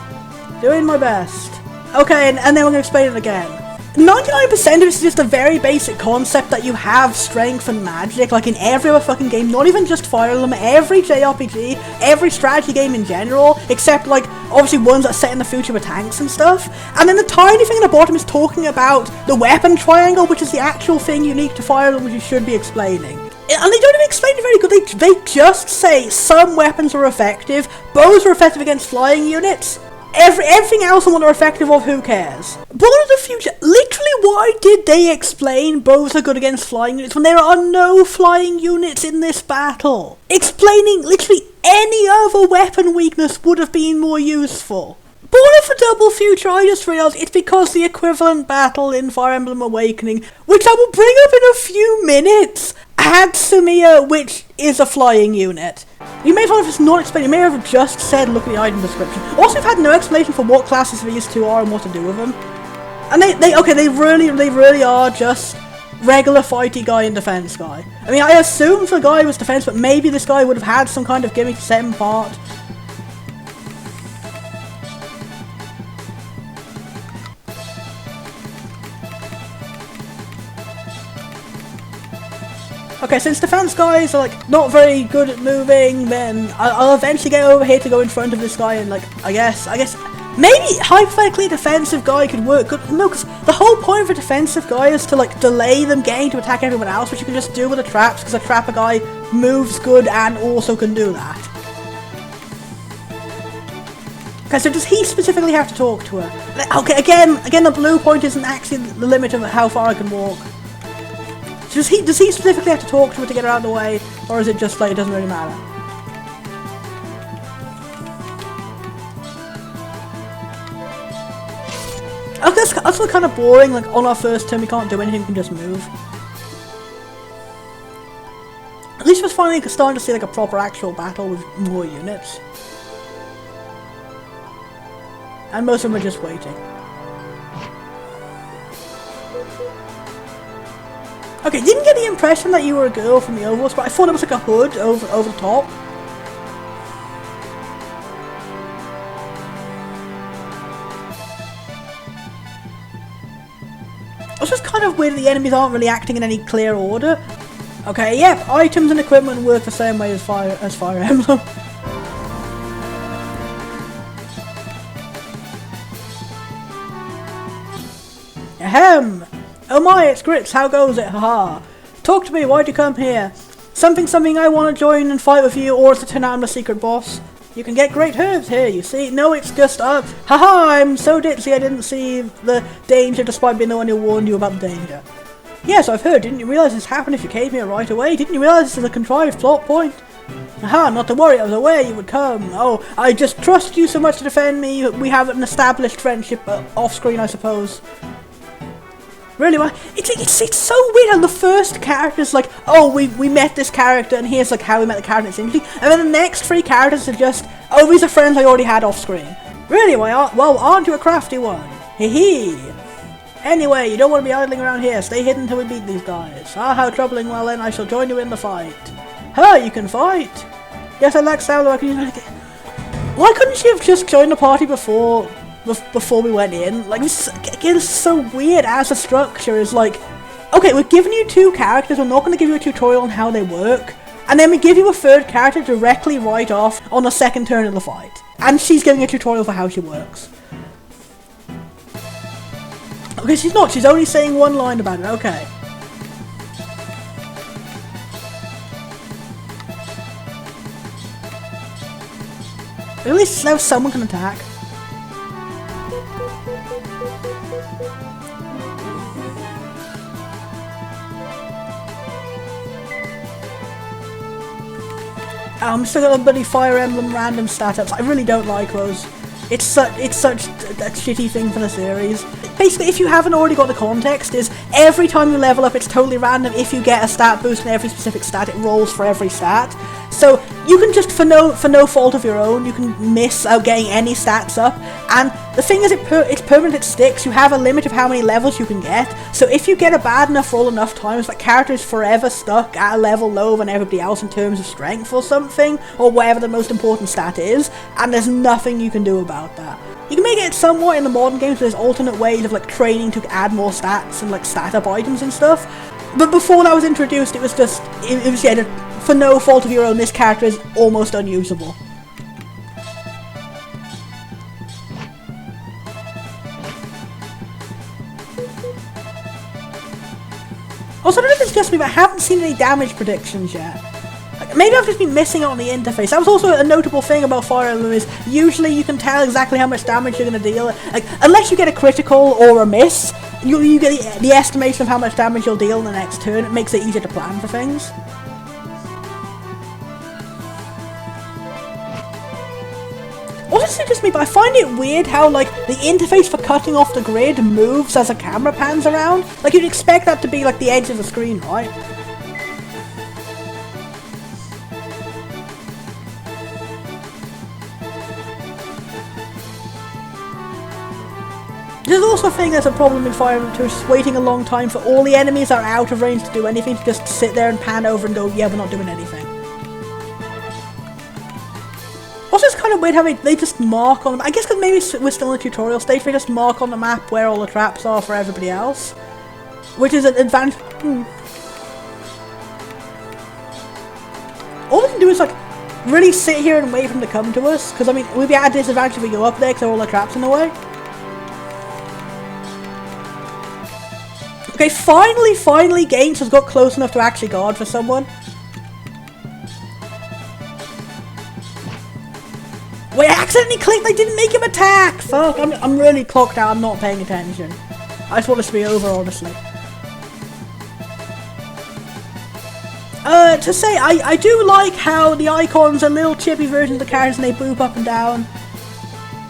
Doing my best. Okay, and then we're going to explain it again. 99% of it's just a very basic concept that you have strength and magic, like in every other fucking game, not even just Fire Emblem, every JRPG, every strategy game in general, except like, obviously ones that are set in the future with tanks and stuff. And then the tiny thing at the bottom is talking about the weapon triangle, which is the actual thing unique to Fire Emblem, which you should be explaining. And they don't even explain it very good, they just say some weapons are effective, bows are effective against flying units. Everything else and what they're effective of, who cares? Born of the Future, literally why did they explain bows are good against flying units when there are no flying units in this battle? Explaining literally any other weapon weakness would have been more useful. Born of the Double Future, I just realised it's because the equivalent battle in Fire Emblem Awakening, which I will bring up in a few minutes, had Sumiya, which is a flying unit. You may as well have just not explained, you may have just said look at the item description. Also, you've had no explanation for what classes these two are and what to do with them. And they really are just regular fighty guy and defense guy. I mean, I assumed the guy was defense, but maybe this guy would have had some kind of gimmick to set him apart. Okay, since defense guys are like not very good at moving, then I'll eventually get over here to go in front of this guy and like, I guess maybe hypothetically a defensive guy could work good. No, because the whole point of a defensive guy is to like delay them getting to attack everyone else, which you can just do with the traps, because a trapper guy moves good and also can do that. Okay, so does he specifically have to talk to her? Okay, again the blue point isn't actually the limit of how far I can walk. Does he specifically have to talk to her to get her out of the way, or is it just like it doesn't really matter? Okay, that's kind of boring, like on our first turn we can't do anything, we can just move. At least we're finally starting to see like a proper actual battle with more units. And most of them are just waiting. Okay, didn't get the impression that you were a girl from the overalls, but I thought it was like a hood over the top. It's just kind of weird that the enemies aren't really acting in any clear order. Okay, yep, items and equipment work the same way as Fire Emblem. Ahem! Oh my, it's Grits, how goes it? Haha. Talk to me, why'd you come here? Something I want to join and fight with you, or to turn out I'm the secret boss. You can get great herbs here, you see. No, it's just haha, I'm so ditzy I didn't see the danger despite being the one who warned you about the danger. Yes, I've heard, didn't you realise this happened if you came here right away? Didn't you realise this is a contrived plot point? Haha, not to worry, I was aware you would come. Oh, I just trust you so much to defend me. We have an established friendship off screen, I suppose. Really, well, it's so weird how the first character's like, oh, we met this character and here's like how we met the character, it's interesting, and then the next three characters are just, oh, these are friends I already had off screen. Really, well, aren't you a crafty one? Hee hee. Anyway, you don't want to be idling around here, stay hidden until we beat these guys. Ah, how troubling, well then, I shall join you in the fight. Huh, you can fight? Yes, I like sound like you. Why couldn't she have just joined the party before we went in? Like, again, it's so weird as a structure is like, okay, we're giving you two characters, we're not going to give you a tutorial on how they work, and then we give you a third character directly right off on the second turn of the fight. And she's giving a tutorial for how she works. Okay, she's not, she's only saying one line about it, okay. At least now someone can attack. I'm still got a bloody Fire Emblem random stat ups. I really don't like those. It's such a shitty thing for the series. Basically, if you haven't already got the context, is every time you level up, it's totally random. If you get a stat boost in every specific stat, it rolls for every stat. So you can just, for no fault of your own, you can miss out getting any stats up. And the thing is, it's permanent, it sticks. You have a limit of how many levels you can get. So if you get a bad enough roll enough times, that character is forever stuck at a level lower than everybody else in terms of strength or something, or whatever the most important stat is, and there's nothing you can do about that. You can make it somewhat in the modern games, there's alternate ways of like training to add more stats and like stat up items and stuff. But before that was introduced, it was just, it was for no fault of your own, this character is almost unusable. Also, I don't know if it's just me, but I haven't seen any damage predictions yet. Like, maybe I've just been missing it on the interface. That was also a notable thing about Fire Emblem, is usually you can tell exactly how much damage you're going to deal. Like, unless you get a critical or a miss, you get the estimation of how much damage you'll deal in the next turn. It makes it easier to plan for things. Also, it's just me, but I find it weird how, like, the interface for cutting off the grid moves as a camera pans around. Like, you'd expect that to be, like, the edge of the screen, right? There's also a thing that's a problem in Fire Emblem 2, is waiting a long time for all the enemies that are out of range to do anything, to just sit there and pan over and go, yeah, we're not doing anything. Also, it's kind of weird how they just mark on, I guess because maybe we're still in the tutorial stage, they just mark on the map where all the traps are for everybody else. Which is an advantage. All we can do is like, really sit here and wait for them to come to us, because I mean, we'd be at a disadvantage if we go up there because there are all the traps in the way. Okay, finally Gaines has got close enough to actually guard for someone. Wait, I accidentally clicked, I didn't make him attack! Fuck, I'm really clocked out, I'm not paying attention. I just want this to be over, honestly. To say, I do like how the icons are little chippy versions of the characters and they boop up and down.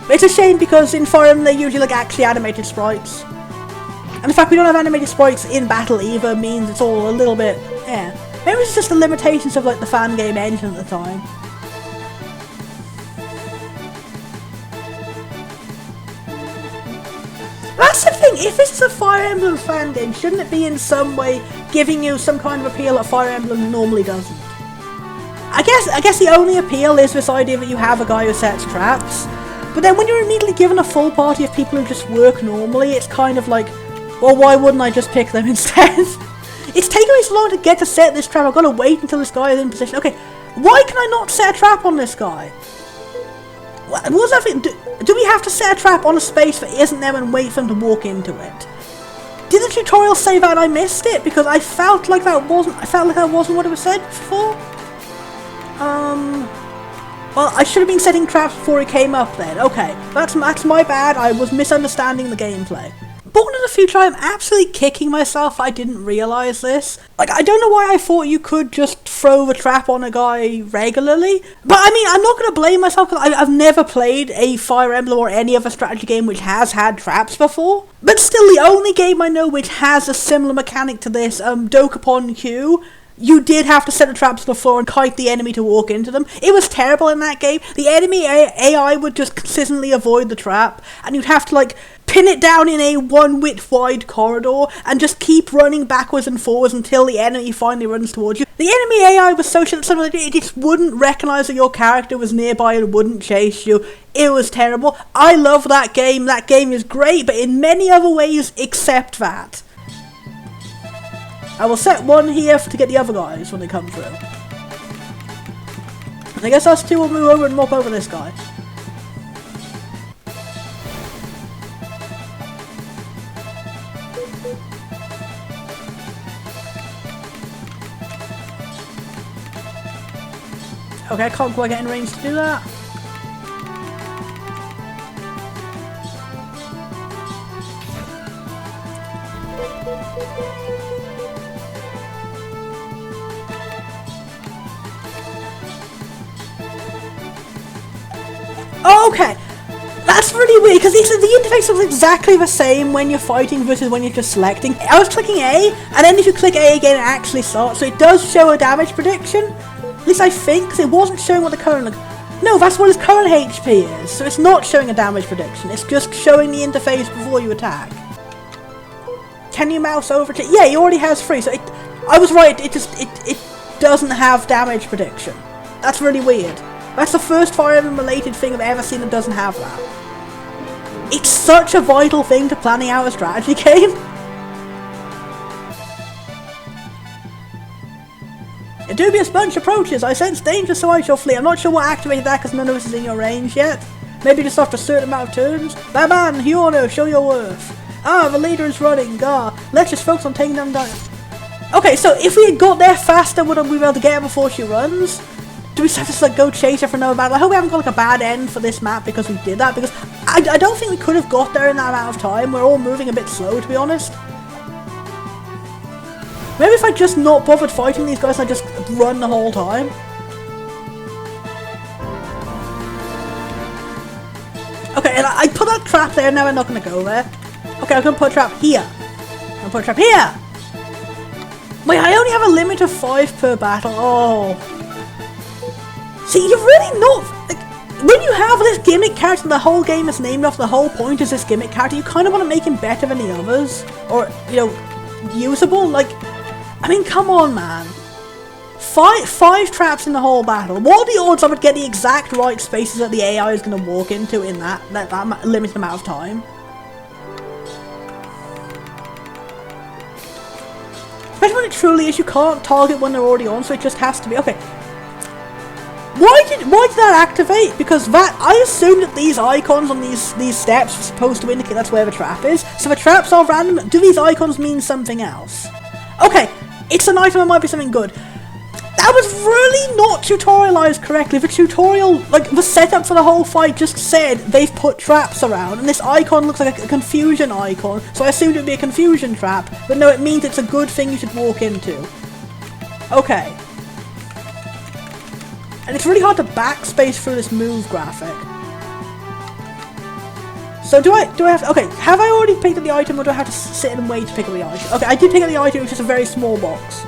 But it's a shame because in Fire Emblem they're usually like actually animated sprites. And the fact we don't have animated sprites in battle either means it's all a little bit, yeah. Maybe it's just the limitations of like the fangame engine at the time. That's the thing, if this is a Fire Emblem fangame, shouldn't it be in some way giving you some kind of appeal that Fire Emblem normally doesn't? I guess the only appeal is this idea that you have a guy who sets traps, but then when you're immediately given a full party of people who just work normally, it's kind of like, well, why wouldn't I just pick them instead? It's taking me so long to get to set this trap, I've got to wait until this guy is in position. Okay, why can I not set a trap on this guy? What's that thing? Do we have to set a trap on a space that isn't there and wait for them to walk into it? Did the tutorial say that and I missed it? Because I felt like that wasn't what it was said for. Well, I should have been setting traps before it came up then. Okay, that's my bad. I was misunderstanding the gameplay. Born in the future, I'm absolutely kicking myself I didn't realise this. Like, I don't know why I thought you could just throw the trap on a guy regularly. But I mean, I'm not going to blame myself because I've never played a Fire Emblem or any other strategy game which has had traps before. But still, the only game I know which has a similar mechanic to this, Dokapon Q, you did have to set the traps on the floor and kite the enemy to walk into them. It was terrible in that game. The enemy AI would just consistently avoid the trap, and you'd have to, like, pin it down in a 1 width wide corridor and just keep running backwards and forwards until the enemy finally runs towards you. The enemy AI was so shit that it just wouldn't recognise that your character was nearby and wouldn't chase you. It was terrible. I love that game. That game is great, but in many other ways except that. I will set one here to get the other guys when they come through. And I guess us two will move over and mop over this guy. Okay, I can't quite get in range to do that. Okay, that's really weird because the interface looks exactly the same when you're fighting versus when you're just selecting. I was clicking A, and then if you click A again, it actually starts, so it does show a damage prediction. least I think, because it wasn't showing what the current... No, that's what his current HP is, so it's not showing a damage prediction, it's just showing the interface before you attack. Can you mouse over to... Yeah, he already has 3, so I was right, it doesn't have damage prediction. That's really weird. That's the first Fire Emblem related thing I've ever seen that doesn't have that. It's such a vital thing to planning out a strategy game. A dubious bunch approaches. I sense danger, so I shall flee. I'm not sure what activated that because none of us is in your range yet. Maybe just after a certain amount of turns. Baban, Hyorno, show your worth. Ah, the leader is running. Gah. Let's just focus on taking them down. Okay, so if we had got there faster, would we be able to get her before she runs? Do we just have to like go chase her for another battle? I hope we haven't got like a bad end for this map because we did that, because I don't think we could have got there in that amount of time. We're all moving a bit slow, to be honest. Maybe if I just not bothered fighting these guys and I just run the whole time. Okay, and I put that trap there, now we're not going to go there. Okay, I'm going to put a trap here. I'm going to put a trap here! Wait, I only have a limit of 5 per battle. Oh. See, you're really not... Like, when you have this gimmick character and the whole game is named off, the whole point is this gimmick character, you kind of want to make him better than the others. Or, you know, usable. Like, I mean, come on, man. Five traps in the whole battle. What are the odds I would get the exact right spaces that the AI is going to walk into in that limited amount of time? Especially when it truly is, you can't target when they're already on, so it just has to be... Okay. Why did that activate? Because that... I assumed that these icons on these steps were supposed to indicate that's where the trap is. So the traps are random. Do these icons mean something else? Okay. It's an item that might be something good. That was really not tutorialized correctly. The tutorial, like, the setup for the whole fight just said they've put traps around, and this icon looks like a confusion icon, so I assumed it would be a confusion trap, but no, it means it's a good thing you should walk into. Okay. And it's really hard to backspace through this move graphic. So do I have to, okay, have I already picked up the item, or do I have to sit and wait to pick up the item? Okay, I did pick up the item, which is a very small box.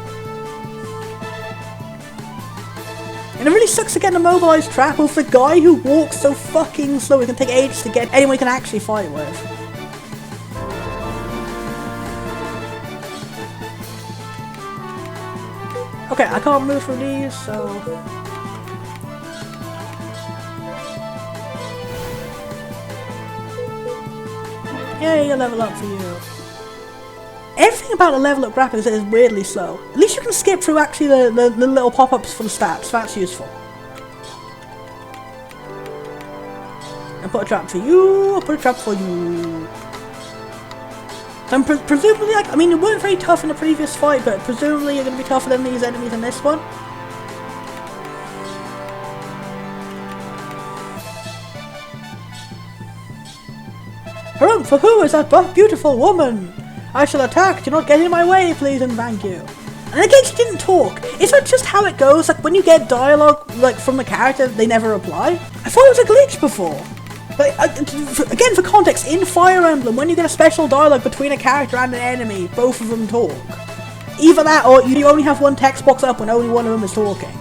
And it really sucks to get an immobilized trap with the guy who walks so fucking slow. It can take ages to get anyone he can actually fight with. Okay, I can't move through these, so... Yay, a level up for you. Everything about the level up graphics is weirdly slow. At least you can skip through actually the little pop-ups for the stats. That's useful. And put a trap for you. I'll put a trap for you. So presumably, like, I mean, you weren't very tough in the previous fight, but presumably you're going to be tougher than these enemies in this one. For who is that beautiful woman? I shall attack. Do not get in my way, please and thank you. And again, she didn't talk. Is that just how it goes? Like, when you get dialogue, like, from the character, they never reply? I thought it was a glitch before. Like, again, for context, in Fire Emblem, when you get a special dialogue between a character and an enemy, both of them talk. Either that, or you only have one text box up when only one of them is talking.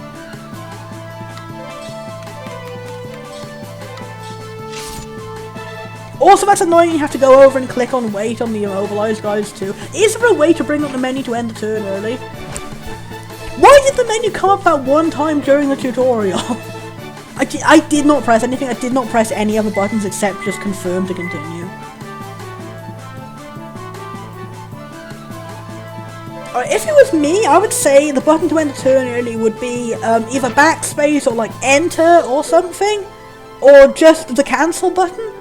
Also, that's annoying, you have to go over and click on wait on the immobilized guys too. Is there a way to bring up the menu to end the turn early? Why did the menu come up that one time during the tutorial? I did not press anything, I did not press any other buttons except just confirm to continue. If it was me, I would say the button to end the turn early would be either backspace or like enter or something, or just the cancel button.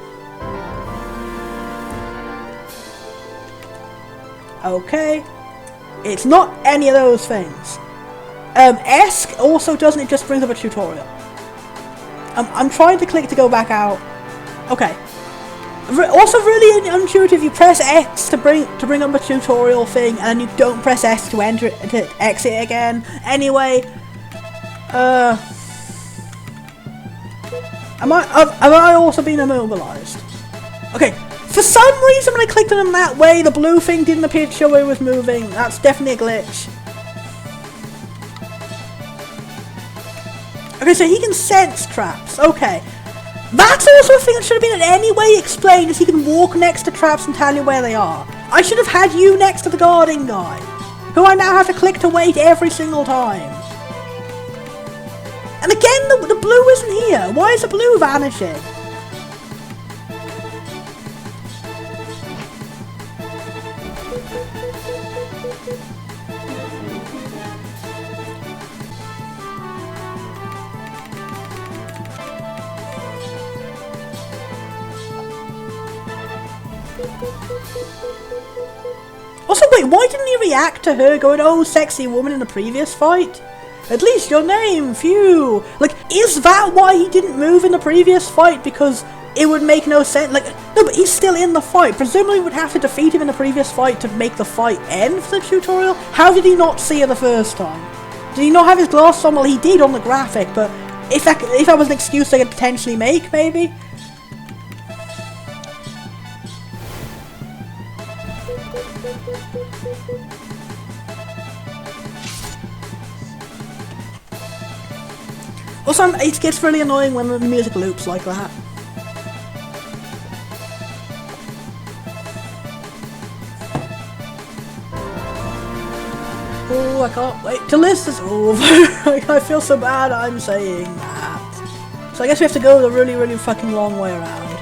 Okay, it's not any of those things. ESC also doesn't, it just brings up a tutorial. I'm trying to click to go back out. Okay. Also really intuitive, you press X to bring up a tutorial thing, and you don't press S to enter it, to exit it again. Anyway, have I also been immobilized? Okay. For some reason when I clicked on him that way, the blue thing didn't appear to show where he was moving. That's definitely a glitch. Okay, so he can sense traps. Okay. That's also a thing that should have been in any way explained, is he can walk next to traps and tell you where they are. I should have had you next to the guarding guy, who I now have to click to wait every single time. And again, the blue isn't here. Why is the blue vanishing? Also, wait, why didn't he react to her going, oh, sexy woman in the previous fight? At least your name, phew. Like, is that why he didn't move in the previous fight? Because it would make no sense. Like, no, but he's still in the fight. Presumably we would have to defeat him in the previous fight to make the fight end for the tutorial. How did he not see her the first time? Did he not have his glasses on? Well, he did on the graphic, but if that was an excuse I could potentially make, maybe? Also, it gets really annoying when the music loops like that. Oh, I can't wait till this is over. I feel so bad I'm saying that. So I guess we have to go the really, really fucking long way around.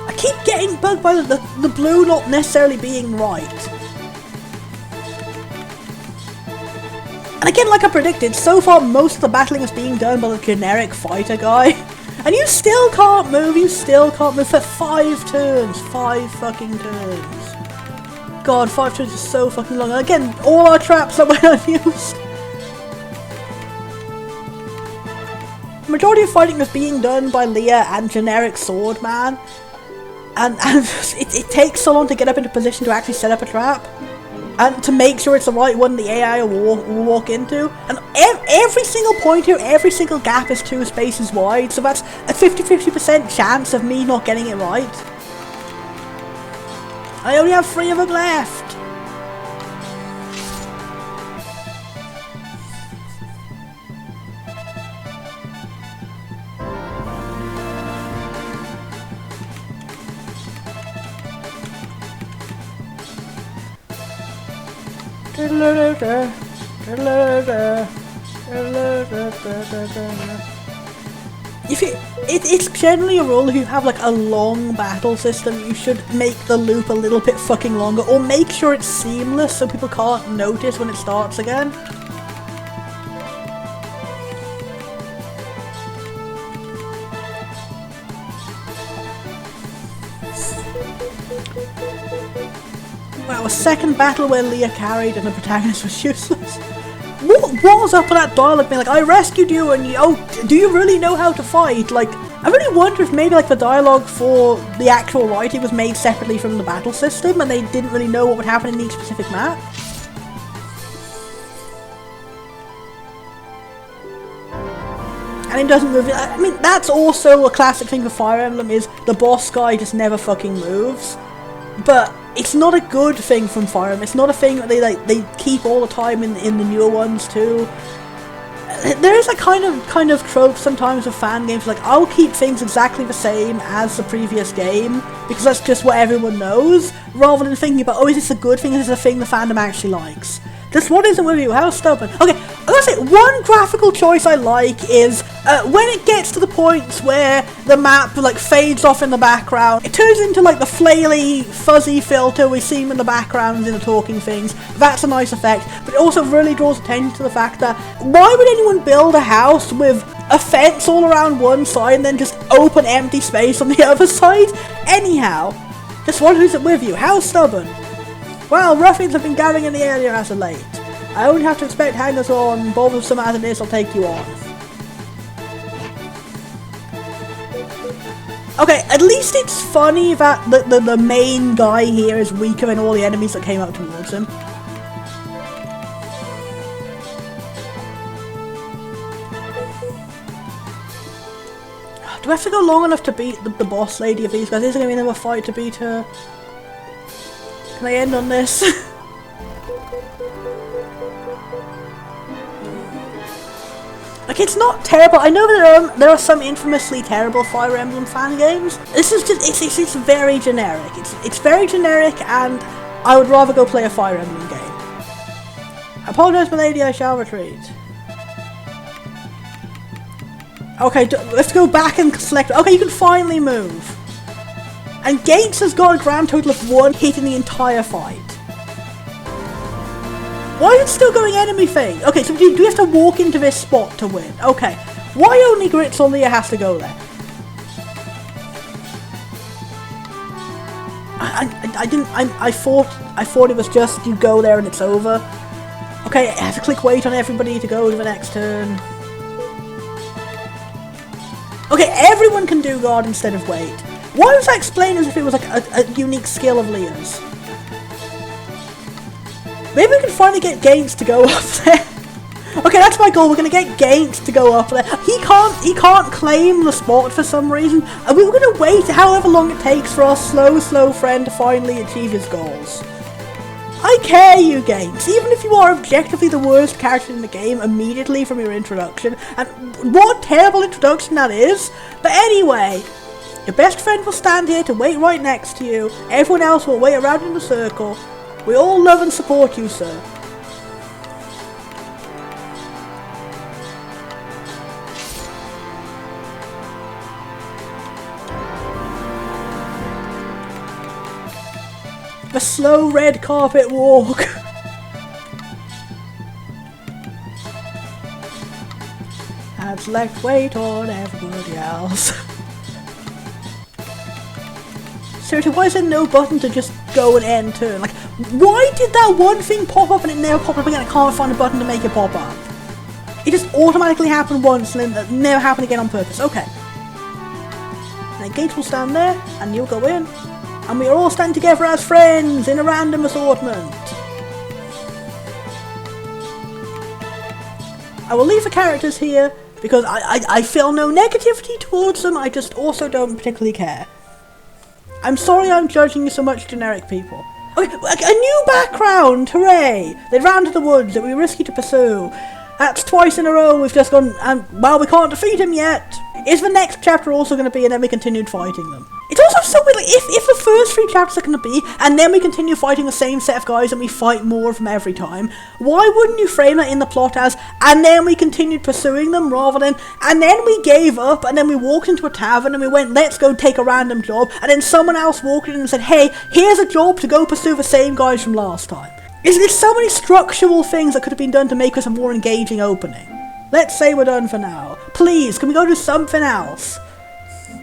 I keep getting bugged by the blue not necessarily being right. And again, like I predicted, so far most of the battling is being done by the generic fighter guy. And you still can't move, for 5 turns. 5 fucking turns. God, 5 turns is so fucking long. And again, all our traps that went unused. The majority of fighting is being done by Leah and generic swordman. And it takes so long to get up into position to actually set up a trap. And to make sure it's the right one the AI will walk into. And every single point here, every single gap is 2 spaces wide, so that's a 50-50% chance of me not getting it right. I only have 3 of them left. It's generally a rule if you have like a long battle system, you should make the loop a little bit fucking longer, or make sure it's seamless so people can't notice when it starts again. Wow, a second battle where Leah carried and the protagonist was useless. What was up with that dialogue being like, I rescued you and you, oh, do you really know how to fight? Like, I really wonder if maybe like the dialogue for the actual writing was made separately from the battle system and they didn't really know what would happen in each specific map. And it doesn't move. I mean, that's also a classic thing for Fire Emblem, is the boss guy just never fucking moves. But it's not a good thing from Fire Emblem. It's not a thing that they keep all the time in the newer ones too. There is a kind of trope sometimes with fan games, like I'll keep things exactly the same as the previous game because that's just what everyone knows, rather than thinking about, oh, is this a good thing? Is this a thing the fandom actually likes? Just what isn't with you? How stubborn? Okay, I gotta say, one graphical choice I like is when it gets to the points where the map like fades off in the background, it turns into like the flaily, fuzzy filter we see in the background in the talking things. That's a nice effect, but it also really draws attention to the fact that why would anyone build a house with a fence all around one side and then just open empty space on the other side? Anyhow, just one who's it with you? How stubborn? Well, ruffians have been gathering in the area as of late. I only have to expect hangers on, bothersome as it is, I'll take you on. Okay, at least it's funny that the main guy here is weaker than all the enemies that came up towards him. Do I have to go long enough to beat the boss lady of these guys? Is there going to be another fight to beat her? Can I end on this? Like, it's not terrible. I know there are some infamously terrible Fire Emblem fan games. This is just, it's very generic. It's very generic, and I would rather go play a Fire Emblem game. I apologize, milady, I shall retreat. Okay, let's go back and select. Okay, you can finally move. And Gates has got a grand total of 1 hit in the entire fight. Why is it still going enemy phase? Okay, so do you have to walk into this spot to win? Okay. Why only Gritzolia has to go there? I thought it was just you go there and it's over. Okay, I have to click wait on everybody to go to the next turn. Okay, everyone can do guard instead of wait. Why was that explained as if it was like a unique skill of Leah's? Maybe we can finally get Gates to go up there. Okay, that's my goal. We're gonna get Gates to go up there. He can't claim the spot for some reason. And we were gonna wait however long it takes for our slow friend to finally achieve his goals. I care, you Gates, even if you are objectively the worst character in the game immediately from your introduction. And what a terrible introduction that is. But anyway, your best friend will stand here to wait right next to you. Everyone else will wait around in the circle. We all love and support you, sir. The slow red carpet walk. And select wait on everybody else. Seriously, why is there no button to just go and end turn? Like, why did that one thing pop up and it never popped up again? I can't find a button to make it pop up. It just automatically happened once and then never happened again on purpose. Okay. And then Gates will stand there and you'll go in. And we all stand together as friends in a random assortment. I will leave the characters here because I feel no negativity towards them. I just also don't particularly care. I'm sorry I'm judging you so much, generic people. Okay, a new background! Hooray! They ran to the woods that we were risky to pursue. That's twice in a row we've just gone, and well, we can't defeat him yet. Is the next chapter also going to be and then we continued fighting them? It's also so weird, like, if the first 3 chapters are going to be, and then we continue fighting the same set of guys and we fight more of them every time, why wouldn't you frame that in the plot as, and then we continued pursuing them, rather than, and then we gave up, and then we walked into a tavern and we went, let's go take a random job, and then someone else walked in and said, hey, here's a job to go pursue the same guys from last time. There's so many structural things that could have been done to make us a more engaging opening. Let's say we're done for now. Please, can we go do something else?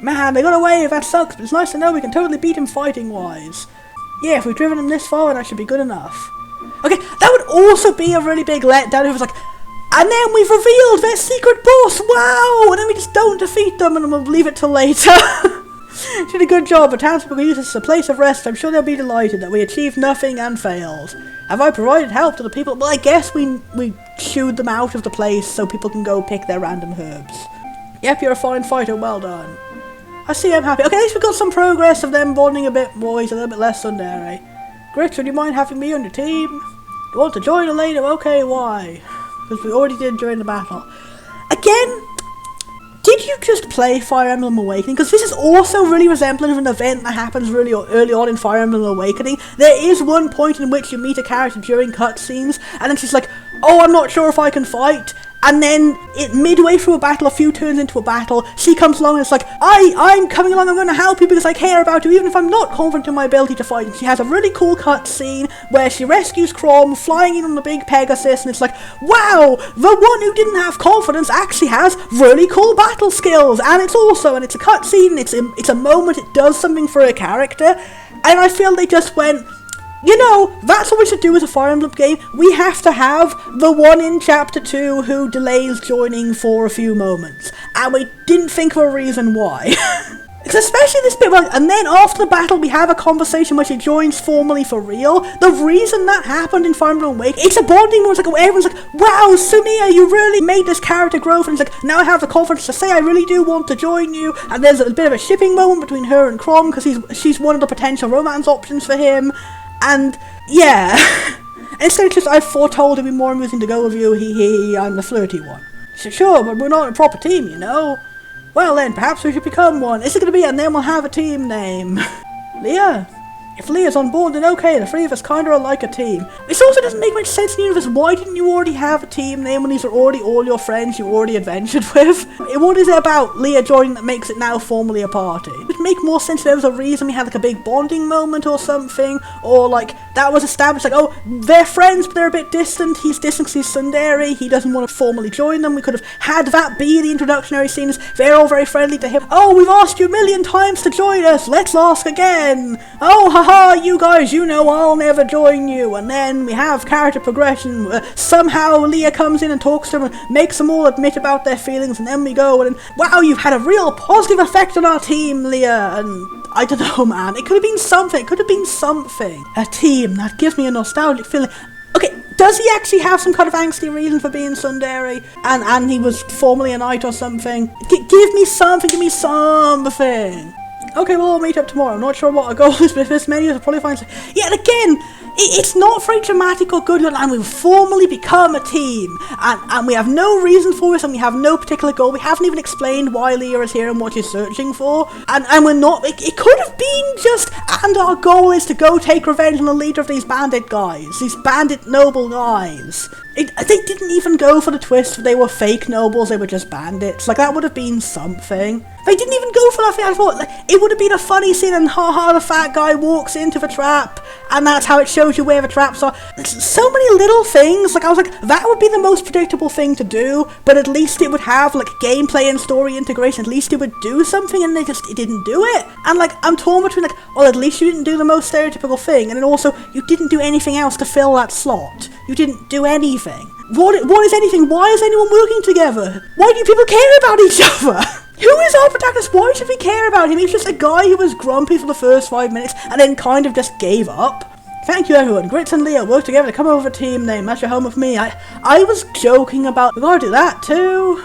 Man, they got away, that sucks, but it's nice to know we can totally beat him fighting-wise. Yeah, if we've driven him this far, that should be good enough. Okay, that would also be a really big letdown if it was like, and then we've revealed their secret boss, wow! And then we just don't defeat them and we'll leave it till later. Did a good job, but townspeople can use this as a place of rest. I'm sure they'll be delighted that we achieved nothing and failed. Have I provided help to the people? Well, I guess we shooed them out of the place so people can go pick their random herbs. Yep, you're a fine fighter, well done. I see, I'm happy. Okay, at least we got some progress of them bonding a bit more, he's a little bit less tsundere. Grits, would you mind having me on your team? You want to join later? Okay, why? Because we already did during the battle. Again, did you just play Fire Emblem Awakening? Because this is also really resembling of an event that happens really early on in Fire Emblem Awakening. There is one point in which you meet a character during cutscenes, and then she's like, oh, I'm not sure if I can fight. And then, midway through a battle, a few turns into a battle, she comes along and it's like, I'm coming along, I'm going to help you because I care about you, even if I'm not confident in my ability to fight. And she has a really cool cutscene where she rescues Chrom, flying in on the big Pegasus, and it's like, wow, the one who didn't have confidence actually has really cool battle skills. And it's a cutscene, it's a moment, it does something for a character. And I feel they just went, you know, that's what we should do as a Fire Emblem game. We have to have the one in Chapter 2 who delays joining for a few moments. And we didn't think of a reason why. Especially this bit, and then after the battle we have a conversation where she joins formally for real. The reason that happened in Fire Emblem Awake, it's a bonding moment, it's like, everyone's like, wow, Sunia, you really made this character growth, and it's like, now I have the confidence to say I really do want to join you, and there's a bit of a shipping moment between her and Chrom, because she's one of the potential romance options for him. And, yeah, instead of just, I've foretold it'd be more amusing to go with you, I'm the flirty one. Sure, but we're not a proper team, you know. Well then, perhaps we should become one. Is it gonna be, and then we'll have a team name? Leah? If Leah's on board, then okay, the three of us kinda are like a team. This also doesn't make much sense in the universe. Why didn't you already have a team name when these are already all your friends you already adventured with? What is it about Leah joining that makes it now formally a party? It would make more sense if there was a reason we had like a big bonding moment or something, or like that was established like, oh, they're friends but they're a bit distant, he's distant because he's tsundere, he doesn't want to formally join them. We could have had that be the introductionary scenes. They're all very friendly to him. Oh, we've asked you a million times to join us, let's ask again. Oh, haha, you guys, you know I'll never join you. And then we have character progression. Somehow Leah comes in and talks to them and makes them all admit about their feelings, and then we go and wow, you've had a real positive effect on our team, Leah. And I don't know, man, it could have been something. It could have been something. A team, that gives me a nostalgic feeling. Okay, does he actually have some kind of angsty reason for being tsundere? And he was formerly a knight or something? Give me something, give me something. Okay, we'll all meet up tomorrow. I'm not sure what our goal is, but if there's many, we'll probably find some. Yeah, and again, it's not very dramatic or good, and we've formally become a team, and we have no reason for this, and we have no particular goal. We haven't even explained why Leah is here and what she's searching for, and we're not. It could have been just, and our goal is to go take revenge on the leader of these bandit guys, these bandit noble guys. They didn't even go for the twist. They were fake nobles. They were just bandits. Like, that would have been something. They didn't even go for that thing. I thought like, it would have been a funny scene, and haha, the fat guy walks into the trap, and that's how it shows you where the traps are. So many little things. Like, I was like, that would be the most predictable thing to do, but at least it would have like gameplay and story integration. At least it would do something, and it didn't do it. And like, I'm torn between like, well, at least you didn't do the most stereotypical thing, and then also you didn't do anything else to fill that slot. You didn't do anything. What is anything? Why is anyone working together? Why do people care about each other? Who is our protagonist? Why should we care about him? He's just a guy who was grumpy for the first 5 minutes and then kind of just gave up. Thank you, everyone. Grits and Leah work together to come over a team name. That's your home with me. I was joking about, we're going to do that too.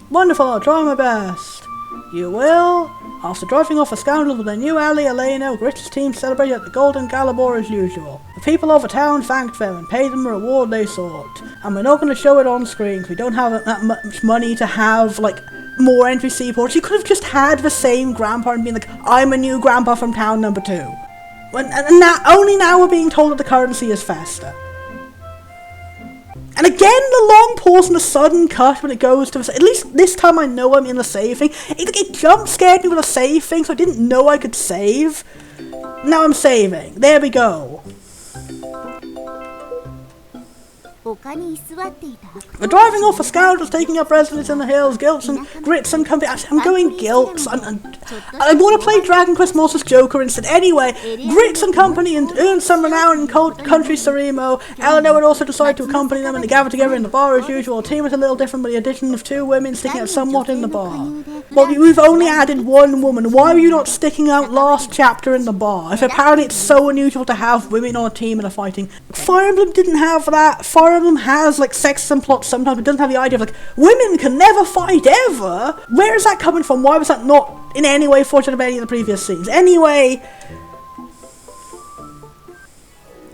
Wonderful, I'll try my best. You will? After driving off a scoundrel with their new ally, Elena, Grits' team celebrated at the Golden Galabor as usual. The people of the town thanked them and paid them a reward they sought. And we're not going to show it on screen because we don't have that much money to have, like, more entry seaports. You could have just had the same grandpa and been like, I'm a new grandpa from town number 2. Only now we're being told that the currency is faster. And again, the long pause and the sudden cut when it goes to... At least this time I know I'm in the save thing. It jump scared me with a save thing, so I didn't know I could save. Now I'm saving. There we go. We're driving off for scoundrels taking up residence in the hills, Gilts and Grits and company. I'm going Gilts. I want to play Dragon Quest Monsters Joker instead. Anyway, Grits and company and earn some renown in country Sarimo. Eleanor would also decide to accompany them, and they gather together in the bar as usual. The team is a little different, but the addition of 2 women sticking out somewhat in the bar. Well, we've only added 1 woman. Why were you not sticking out last chapter in the bar? If apparently it's so unusual to have women on a team and are fighting. Fire Emblem didn't have that. Fire Emblem has like sexism plots sometimes, but doesn't have the idea of like women can never fight ever. Where is that coming from? Why was that not in any way fortunate of any of the previous scenes? Anyway,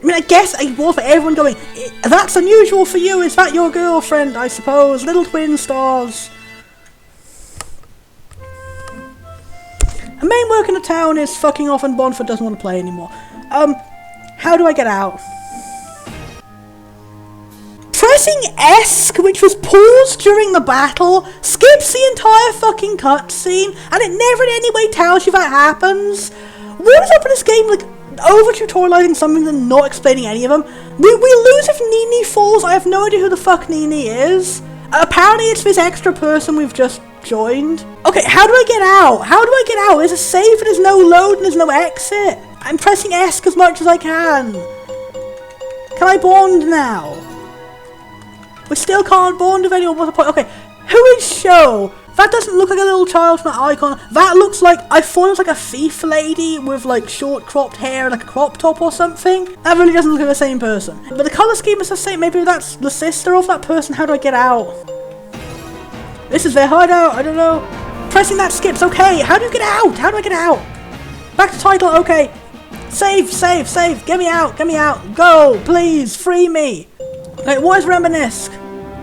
I mean, I guess I was for everyone going, that's unusual for you. Is that your girlfriend? I suppose. Little twin stars. The main work in the town is fucking off, and Bonford doesn't want to play anymore. How do I get out? Pressing ESC, which was paused during the battle, skips the entire fucking cutscene, and it never in any way tells you that happens. What is up in this game, like, over-tutorializing something and not explaining any of them? We lose if Nini falls. I have no idea who the fuck Nini is. Apparently it's this extra person we've just joined. Okay, how do I get out? How do I get out? There's a save, and there's no load, and there's no exit. I'm pressing ESC as much as I can. Can I bond now? We still can't bond with anyone. What's the point? Okay, who is Sho? That doesn't look like a little child from that icon. That looks like, I thought it was like a thief lady with like short cropped hair, like a crop top or something. That really doesn't look like the same person. But the colour scheme is the same. Maybe that's the sister of that person. How do I get out? This is their hideout. I don't know. Pressing that skips. Okay, how do you get out? How do I get out? Back to title. Okay. Save, save, save. Get me out. Get me out. Go, please. Free me. Wait, what is Reminisce?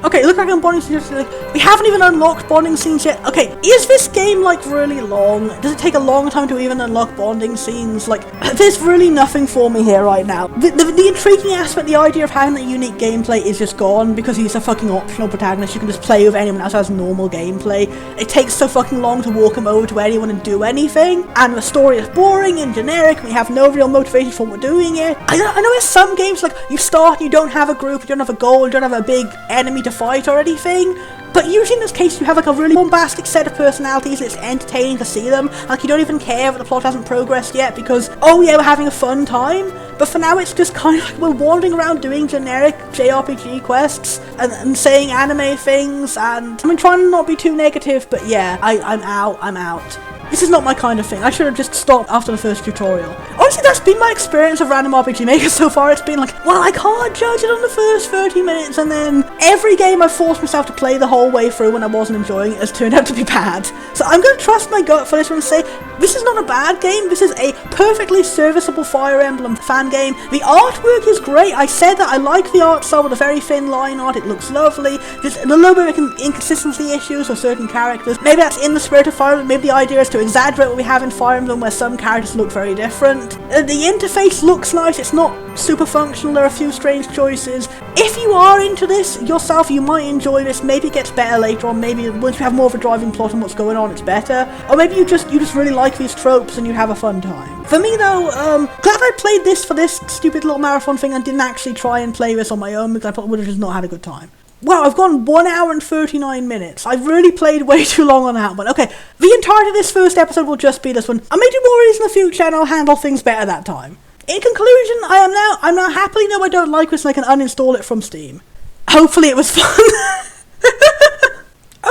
Okay, look like I'm bonding scenes. We haven't even unlocked bonding scenes yet. Okay, is this game like really long? Does it take a long time to even unlock bonding scenes? Like, there's really nothing for me here right now. The intriguing aspect, the idea of having that unique gameplay is just gone because he's a fucking optional protagonist. You can just play with anyone else who has normal gameplay. It takes so fucking long to walk him over to anyone and do anything. And the story is boring and generic. We have no real motivation for what we're doing it. I know there's some games like you start, you don't have a group, you don't have a goal, you don't have a big enemy to fight or anything, but usually in this case you have like a really bombastic set of personalities. It's entertaining to see them, like you don't even care that the plot hasn't progressed yet because, oh yeah, we're having a fun time. But for now it's just kind of like we're wandering around doing generic JRPG quests and saying anime things, and I mean, trying to not be too negative, but yeah, I'm out. This is not my kind of thing. I should have just stopped after the first tutorial. Honestly, that's been my experience of Random RPG Maker so far. It's been like, well, I can't judge it on the first 30 minutes, and then every game I've forced myself to play the whole way through when I wasn't enjoying it has turned out to be bad. So I'm going to trust my gut for this one and say, this is not a bad game. This is a perfectly serviceable Fire Emblem fan game. The artwork is great. I said that I like the art style with a very thin line art. It looks lovely. There's a little bit of inconsistency issues with certain characters. Maybe that's in the spirit of Fire Emblem. Maybe the idea is to exaggerate what we have in Fire Emblem where some characters look very different. The interface looks nice. It's not super functional. There are a few strange choices. If you are into this yourself, you might enjoy this. Maybe it gets better later on. Maybe once you have more of a driving plot and what's going on, it's better. Or maybe you just really like these tropes and you have a fun time. For me though, glad I played this for this stupid little marathon thing and didn't actually try and play this on my own because I probably would have just not had a good time. Wow, I've gone 1 hour and 39 minutes. I've really played way too long on that one. Okay, the entirety of this first episode will just be this one. I may do more of these in the future and I'll handle things better that time. In conclusion, I'm now happily know I don't like this and I can uninstall it from Steam. Hopefully it was fun.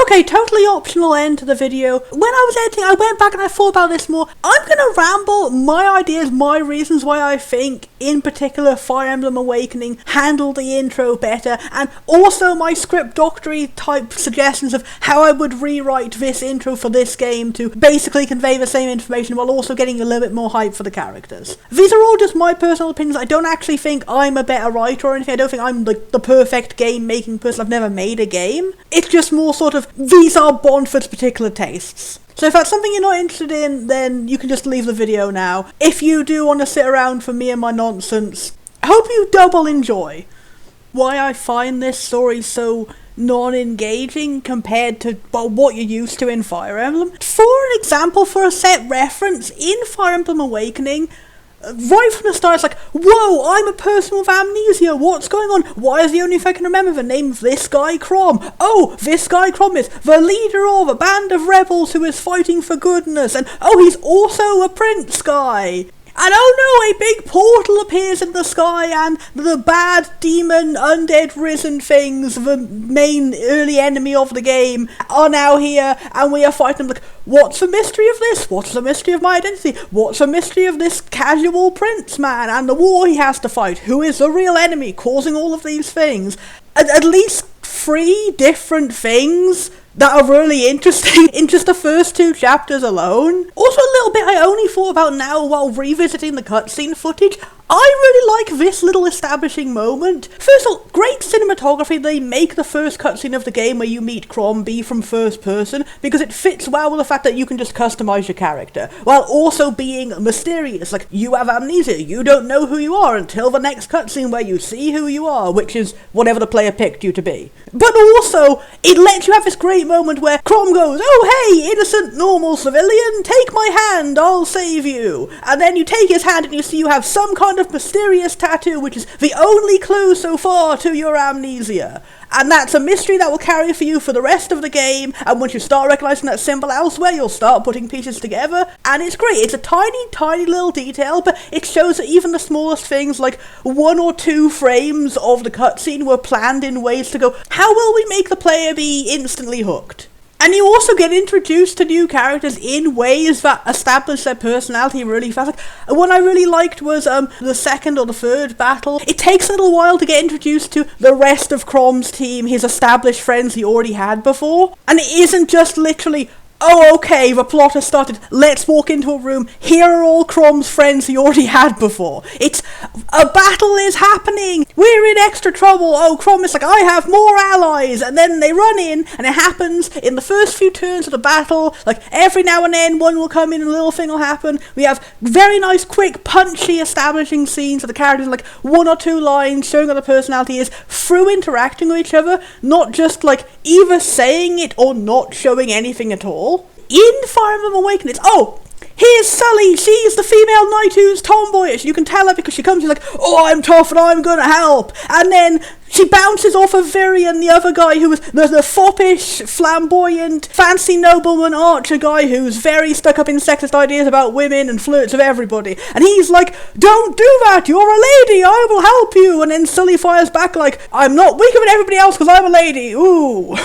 Okay, totally optional end to the video. When I was editing, I went back and I thought about this more. I'm gonna ramble my ideas, my reasons why I think, in particular, Fire Emblem Awakening handled the intro better, and also my script doctory type suggestions of how I would rewrite this intro for this game to basically convey the same information while also getting a little bit more hype for the characters. These are all just my personal opinions. I don't actually think I'm a better writer or anything. I don't think I'm like the perfect game making person. I've never made a game. It's just more sort of, these are Bonford's particular tastes. So if that's something you're not interested in, then you can just leave the video now. If you do want to sit around for me and my nonsense, I hope you double enjoy why I find this story so non-engaging compared to what you're used to in Fire Emblem. For an example, for a set reference, in Fire Emblem Awakening, right from the start, it's like, whoa, I'm a person with amnesia, what's going on? Why is the only thing I can remember the name of this guy Crom? Oh, this guy Crom is the leader of a band of rebels who is fighting for goodness, and oh, he's also a prince guy. And oh no, a big portal appears in the sky and the bad demon undead risen things, the main early enemy of the game, are now here and we are fighting them. Like, what's the mystery of this? What's the mystery of my identity? What's the mystery of this casual prince man and the war he has to fight? Who is the real enemy causing all of these things? At least 3 different things that are really interesting in just the first 2 chapters alone. Also a little bit I only thought about now while revisiting the cutscene footage. I really like this little establishing moment. First of all, great cinematography. They make the first cutscene of the game where you meet Crom be from first person because it fits well with the fact that you can just customize your character while also being mysterious. Like, you have amnesia, you don't know who you are until the next cutscene where you see who you are, which is whatever the player picked you to be. But also, it lets you have this great moment where Crom goes, oh hey, innocent normal civilian, take my hand, I'll save you. And then you take his hand and you see you have some kind of mysterious tattoo, which is the only clue so far to your amnesia. And that's a mystery that will carry for you for the rest of the game, and once you start recognizing that symbol elsewhere, you'll start putting pieces together, and it's great. It's a tiny little detail, but it shows that even the smallest things, like 1 or 2 frames of the cutscene, were planned in ways to go, how will we make the player be instantly hooked? And you also get introduced to new characters in ways that establish their personality really fast. Like, one I really liked was the second or the third battle. It takes a little while to get introduced to the rest of Crom's team, his established friends he already had before. And it isn't just literally, oh, okay, the plot has started. Let's walk into a room. Here are all Crom's friends he already had before. It's a battle is happening. We're in extra trouble. Oh, Crom is like, I have more allies. And then they run in, and it happens in the first few turns of the battle. Like, every now and then, one will come in and a little thing will happen. We have very nice, quick, punchy establishing scenes of the characters, like 1 or 2 lines showing what the personality is through interacting with each other, not just like either saying it or not showing anything at all. In Fire Emblem Awakening, it's, oh, here's Sully, she's the female knight who's tomboyish. You can tell her because she comes, she's like, oh, I'm tough and I'm gonna help. And then she bounces off of Virion, the other guy who was the foppish, flamboyant, fancy nobleman archer guy who's very stuck up in sexist ideas about women and flirts with everybody. And he's like, don't do that, you're a lady, I will help you. And then Sully fires back like, I'm not weaker than everybody else because I'm a lady, ooh.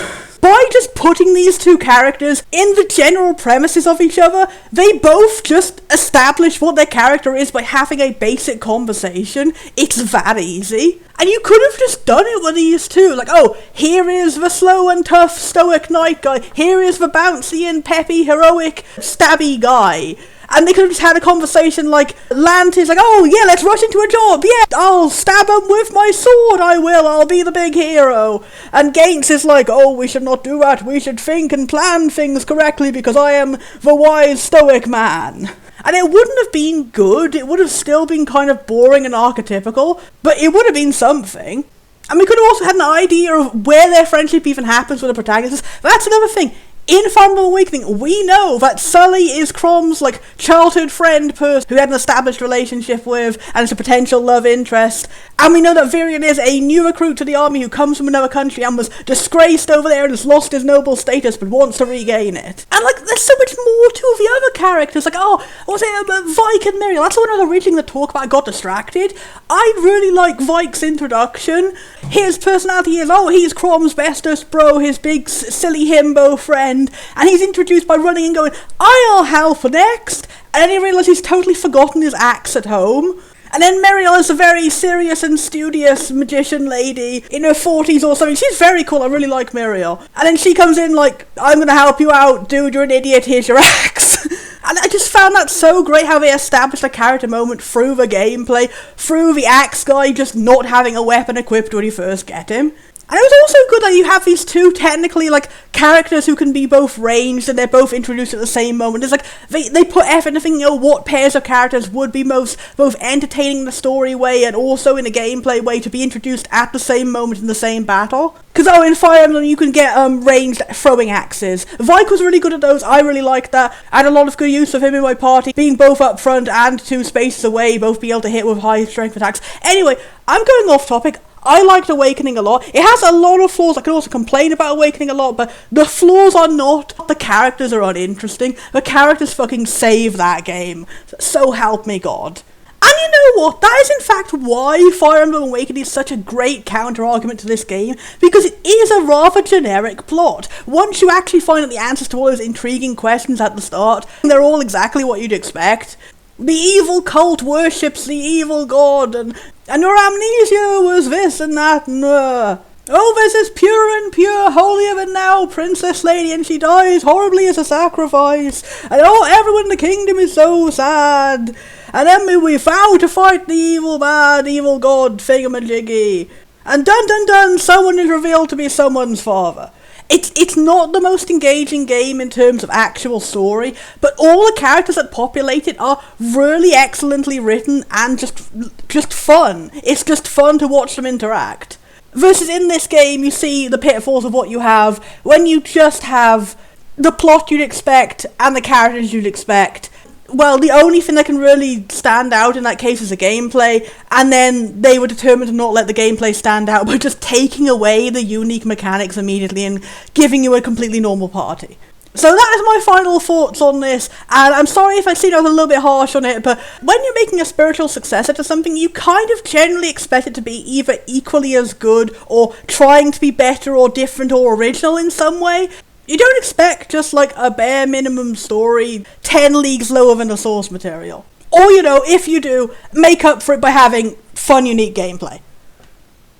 By just putting these two characters in the general premises of each other, they both just establish what their character is by having a basic conversation. It's that easy. And you could have just done it with these two. Like, oh, here is the slow and tough stoic knight guy. Here is the bouncy and peppy heroic stabby guy. And they could have just had a conversation like, Lant is like, oh yeah, let's rush into a job, yeah, I'll stab him with my sword, I'll be the big hero. And Gates is like, oh, we should not do that, we should think and plan things correctly because I am the wise stoic man. And it wouldn't have been good, it would have still been kind of boring and archetypical, but it would have been something. And we could have also had an idea of where their friendship even happens with the protagonists. That's another thing. In Fire Emblem Awakening, we know that Sully is Crom's, like, childhood friend person who had an established relationship with, and is a potential love interest. And we know that Virion is a new recruit to the army who comes from another country and was disgraced over there and has lost his noble status but wants to regain it. And, like, there's so much more to the other characters. Like, oh, was it Vike and Miriam? That's the one I was originally going to talk about. I got distracted. I really like Vike's introduction. His personality is, oh, he's Crom's bestest bro, his big silly himbo friend. And he's introduced by running and going, I'll help next. And then he realises he's totally forgotten his axe at home. And then Muriel is a very serious and studious magician lady in her 40s or something. She's very cool, I really like Muriel. And then she comes in like, I'm going to help you out, dude, you're an idiot, here's your axe. And I just found that so great how they established a character moment through the gameplay, through the axe guy just not having a weapon equipped when you first get him. And it was also good that you have these two technically, like, characters who can be both ranged and they're both introduced at the same moment. It's like, they put effort into thinking, what pairs of characters would be both entertaining in the story way and also in a gameplay way to be introduced at the same moment in the same battle. Because, in Fire Emblem you can get ranged throwing axes. Vike was really good at those, I really liked that. I had a lot of good use of him in my party, being both up front and 2 spaces away, both be able to hit with high strength attacks. Anyway, I'm going off topic. I liked Awakening a lot. It has a lot of flaws. I can also complain about Awakening a lot, but the flaws are not the characters are uninteresting. The characters fucking save that game. So help me God. And you know what? That is in fact why Fire Emblem Awakening is such a great counter-argument to this game, because it is a rather generic plot. Once you actually find out the answers to all those intriguing questions at the start, they're all exactly what you'd expect. The evil cult worships the evil god, and your amnesia was this and that, and oh, this is pure and pure, holier than thou, princess lady, and she dies horribly as a sacrifice, and oh, everyone in the kingdom is so sad, and then we vow to fight the evil bad, evil god, thingamajiggy, and dun dun dun, someone is revealed to be someone's father. It's not the most engaging game in terms of actual story, but all the characters that populate it are really excellently written and just fun. It's just fun to watch them interact. Versus in this game, you see the pitfalls of what you have when you just have the plot you'd expect and the characters you'd expect. Well, the only thing that can really stand out in that case is the gameplay, and then they were determined to not let the gameplay stand out by just taking away the unique mechanics immediately and giving you a completely normal party. So that is my final thoughts on this, and I'm sorry if I seem I was a little bit harsh on it, but when you're making a spiritual successor to something, you kind of generally expect it to be either equally as good, or trying to be better or different or original in some way. You don't expect just like a bare minimum story 10 leagues lower than the source material. Or, if you do, make up for it by having fun, unique gameplay.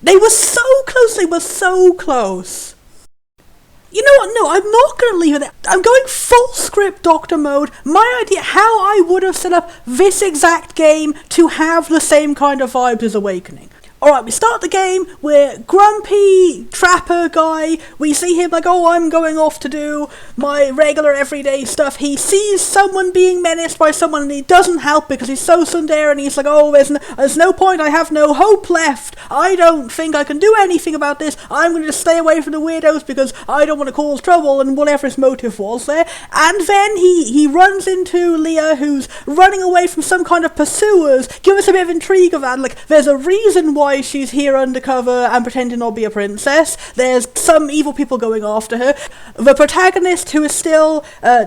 They were so close. You know what? No, I'm not going to leave it there. I'm going full script Doctor mode. My idea how I would have set up this exact game to have the same kind of vibes as Awakening. Alright, we start the game, we're grumpy trapper guy, we see him like, oh, I'm going off to do my regular everyday stuff. He sees someone being menaced by someone and he doesn't help because he's so tsundere and he's like, oh, there's no point, I have no hope left. I don't think I can do anything about this. I'm going to just stay away from the weirdos because I don't want to cause trouble, and whatever his motive was there. And then he runs into Leah, who's running away from some kind of pursuers. Give us a bit of intrigue of that. Like, there's a reason why she's here undercover and pretending not to be a princess. There's some evil people going after her. The protagonist, who is still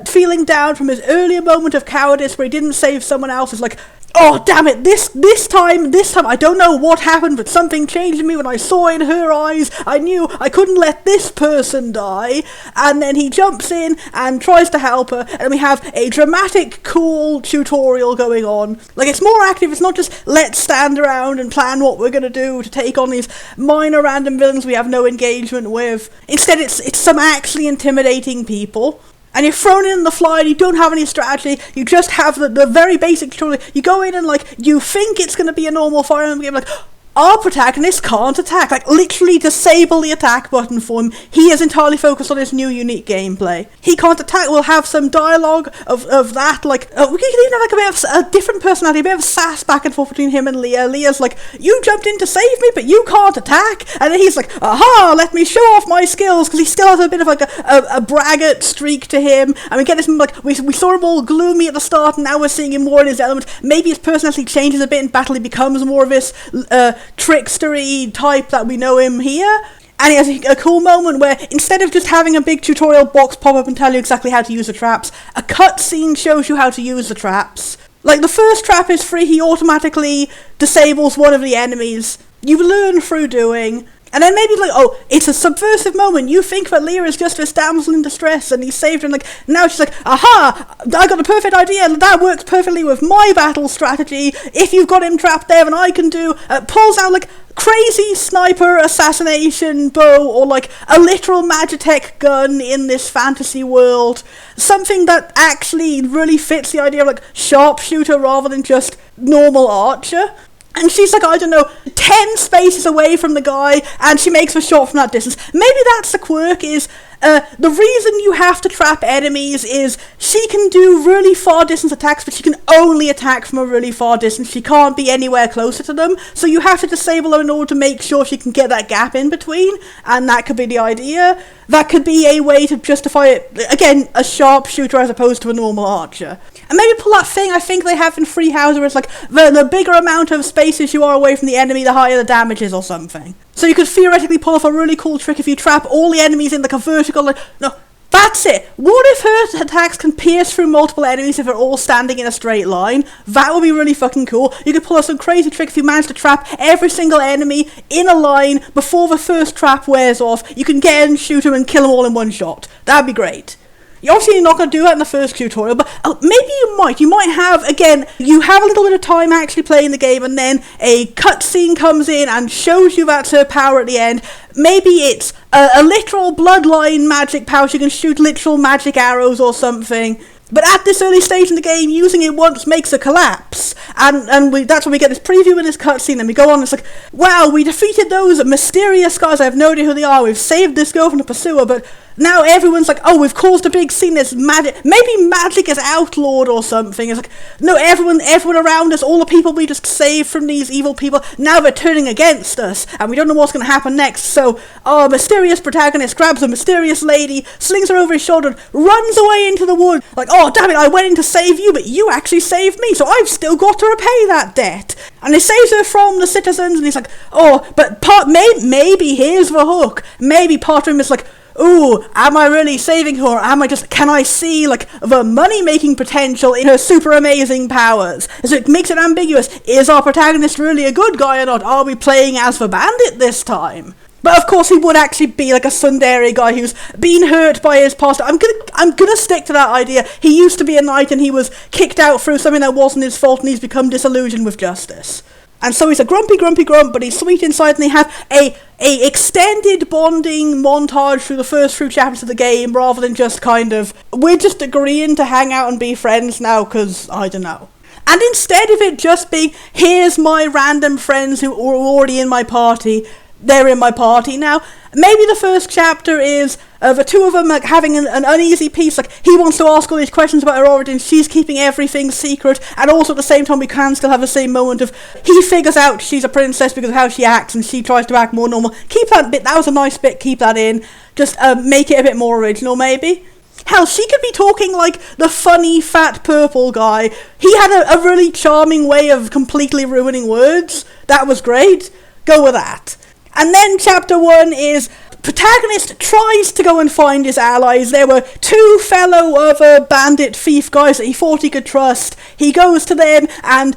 feeling down from his earlier moment of cowardice where he didn't save someone else, is like, oh, damn it, this time, I don't know what happened, but something changed in me when I saw in her eyes. I knew I couldn't let this person die. And then he jumps in and tries to help her, and we have a dramatic, cool tutorial going on. Like, it's more active, it's not just let's stand around and plan what we're gonna do to take on these minor random villains we have no engagement with. Instead, it's some actually intimidating people. And you're thrown in the fly and you don't have any strategy, you just have the very basic tutorial. You go in and, like, you think it's going to be a normal Fire Emblem game, like, our protagonist can't attack. Like, literally disable the attack button for him. He is entirely focused on his new unique gameplay. He can't attack. We'll have some dialogue of that, like, we can even have, like, a bit of a different personality, a bit of sass back and forth between him and Leah. Leah's like, you jumped in to save me, but you can't attack. And then he's like, aha, let me show off my skills, because he still has a bit of, like, a braggart streak to him. And we get this, like, we saw him all gloomy at the start, and now we're seeing him more in his element. Maybe his personality changes a bit in battle. He becomes more of this trickstery type that we know him here. And he has a cool moment where, instead of just having a big tutorial box pop up and tell you exactly how to use the traps, a cutscene shows you how to use the traps. Like, the first trap is free, he automatically disables one of the enemies. You learn through doing. And then maybe, like, oh, it's a subversive moment. You think that Leah is just this damsel in distress and he saved her, and, like, now she's like, aha, I got a perfect idea, and that works perfectly with my battle strategy. If you've got him trapped there, then I can do, pulls out, like, crazy sniper assassination bow, or, like, a literal Magitech gun in this fantasy world. Something that actually really fits the idea of, like, Sharpshooter rather than just normal archer. And she's like, I don't know, 10 spaces away from the guy, and she makes a shot from that distance. Maybe that's the quirk, is the reason you have to trap enemies is she can do really far distance attacks, but she can only attack from a really far distance. She can't be anywhere closer to them, so you have to disable her in order to make sure she can get that gap in between, and that could be the idea. That could be a way to justify it, again, a sharpshooter as opposed to a normal archer. And maybe pull that thing I think they have in Free House, where it's like, the bigger amount of spaces you are away from the enemy, the higher the damage is or something. So you could theoretically pull off a really cool trick if you trap all the enemies in, like, a vertical, like, no, that's it. What if her attacks can pierce through multiple enemies if they're all standing in a straight line? That would be really fucking cool. You could pull off some crazy trick if you manage to trap every single enemy in a line before the first trap wears off. You can get in and shoot them and kill them all in one shot. That'd be great. You're obviously not going to do that in the first tutorial, but maybe you might. You might have, again, you have a little bit of time actually playing the game, and then a cutscene comes in and shows you that's her power at the end. Maybe it's a literal bloodline magic power, so you can shoot literal magic arrows or something. But at this early stage in the game, using it once makes a collapse. And that's when we get this preview in this cutscene, and we go on, and it's like, wow, we defeated those mysterious guys, I have no idea who they are, we've saved this girl from the pursuer, but now everyone's like, oh, we've caused a big scene, there's magic, maybe magic is outlawed or something. It's like, no, everyone around us, all the people we just saved from these evil people, now they're turning against us, and we don't know what's going to happen next. So our mysterious protagonist grabs a mysterious lady, slings her over his shoulder, and runs away into the wood, like, oh, damn it, I went in to save you, but you actually saved me, so I've still got to repay that debt. And he saves her from the citizens, and he's like, oh, but maybe here's the hook. Maybe part of him is like, ooh, am I really saving her, or am I just, can I see, like, the money-making potential in her super amazing powers? So it makes it ambiguous. Is our protagonist really a good guy or not? Are we playing as the bandit this time? But of course he would actually be like a tsundere guy who's been hurt by his past. I'm gonna stick to that idea. He used to be a knight and he was kicked out through something that wasn't his fault, and he's become disillusioned with justice. And so he's a grumpy grump, but he's sweet inside, and they have a extended bonding montage through the first few chapters of the game, rather than just kind of, we're just agreeing to hang out and be friends now, because, I don't know. And instead of it just being, here's my random friends who are already in my party, they're in my party now. Maybe the first chapter is the two of them like having an uneasy peace, like he wants to ask all these questions about her origin, she's keeping everything secret, and also at the same time we can still have the same moment of he figures out she's a princess because of how she acts and she tries to act more normal. Keep that bit, that was a nice bit, keep that in, just make it a bit more original maybe. Hell, she could be talking like the funny fat purple guy. He had a really charming way of completely ruining words. That was great. Go with that. And then chapter 1 is protagonist tries to go and find his allies. There were two fellow other bandit thief guys that he thought he could trust. He goes to them and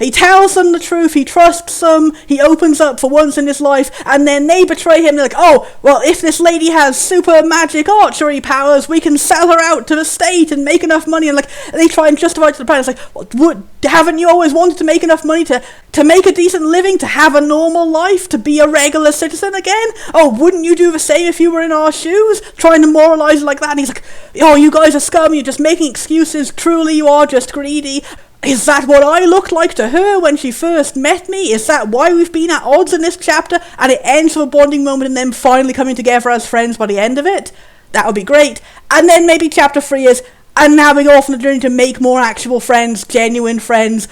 he tells them the truth, he trusts them, he opens up for once in his life, and then they betray him. They're like, oh, well, if this lady has super magic archery powers, we can sell her out to the state and make enough money. And they try and justify it to the parents, like, haven't you always wanted to make enough money to make a decent living, to have a normal life, to be a regular citizen again? Oh, wouldn't you do the same if you were in our shoes? Trying to moralize like that. And he's like, oh, you guys are scum, you're just making excuses, truly you are just greedy. Is that what I looked like to her when she first met me? Is that why we've been at odds in this chapter? And it ends with a bonding moment and them finally coming together as friends by the end of it. That would be great. And then maybe chapter 3 is, and now we go off on a journey to make more actual friends, genuine friends,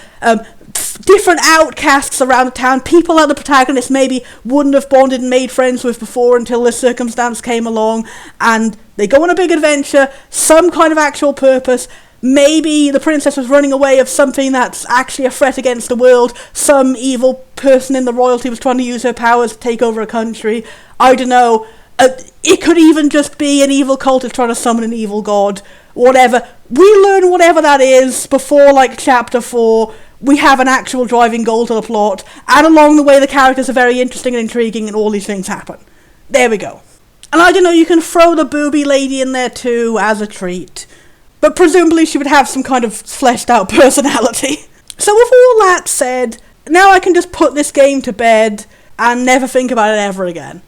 different outcasts around the town, people that the protagonist maybe wouldn't have bonded and made friends with before until this circumstance came along, and they go on a big adventure, some kind of actual purpose. Maybe the princess was running away of something that's actually a threat against the world, some evil person in the royalty was trying to use her powers to take over a country, I don't know. It could even just be an evil cultist trying to summon an evil god, whatever. We learn whatever that is before, like, chapter 4. We have an actual driving goal to the plot, and along the way the characters are very interesting and intriguing, and all these things happen. There we go. And I don't know, you can throw the booby lady in there too, as a treat. But presumably she would have some kind of fleshed out personality. So with all that said, now I can just put this game to bed and never think about it ever again.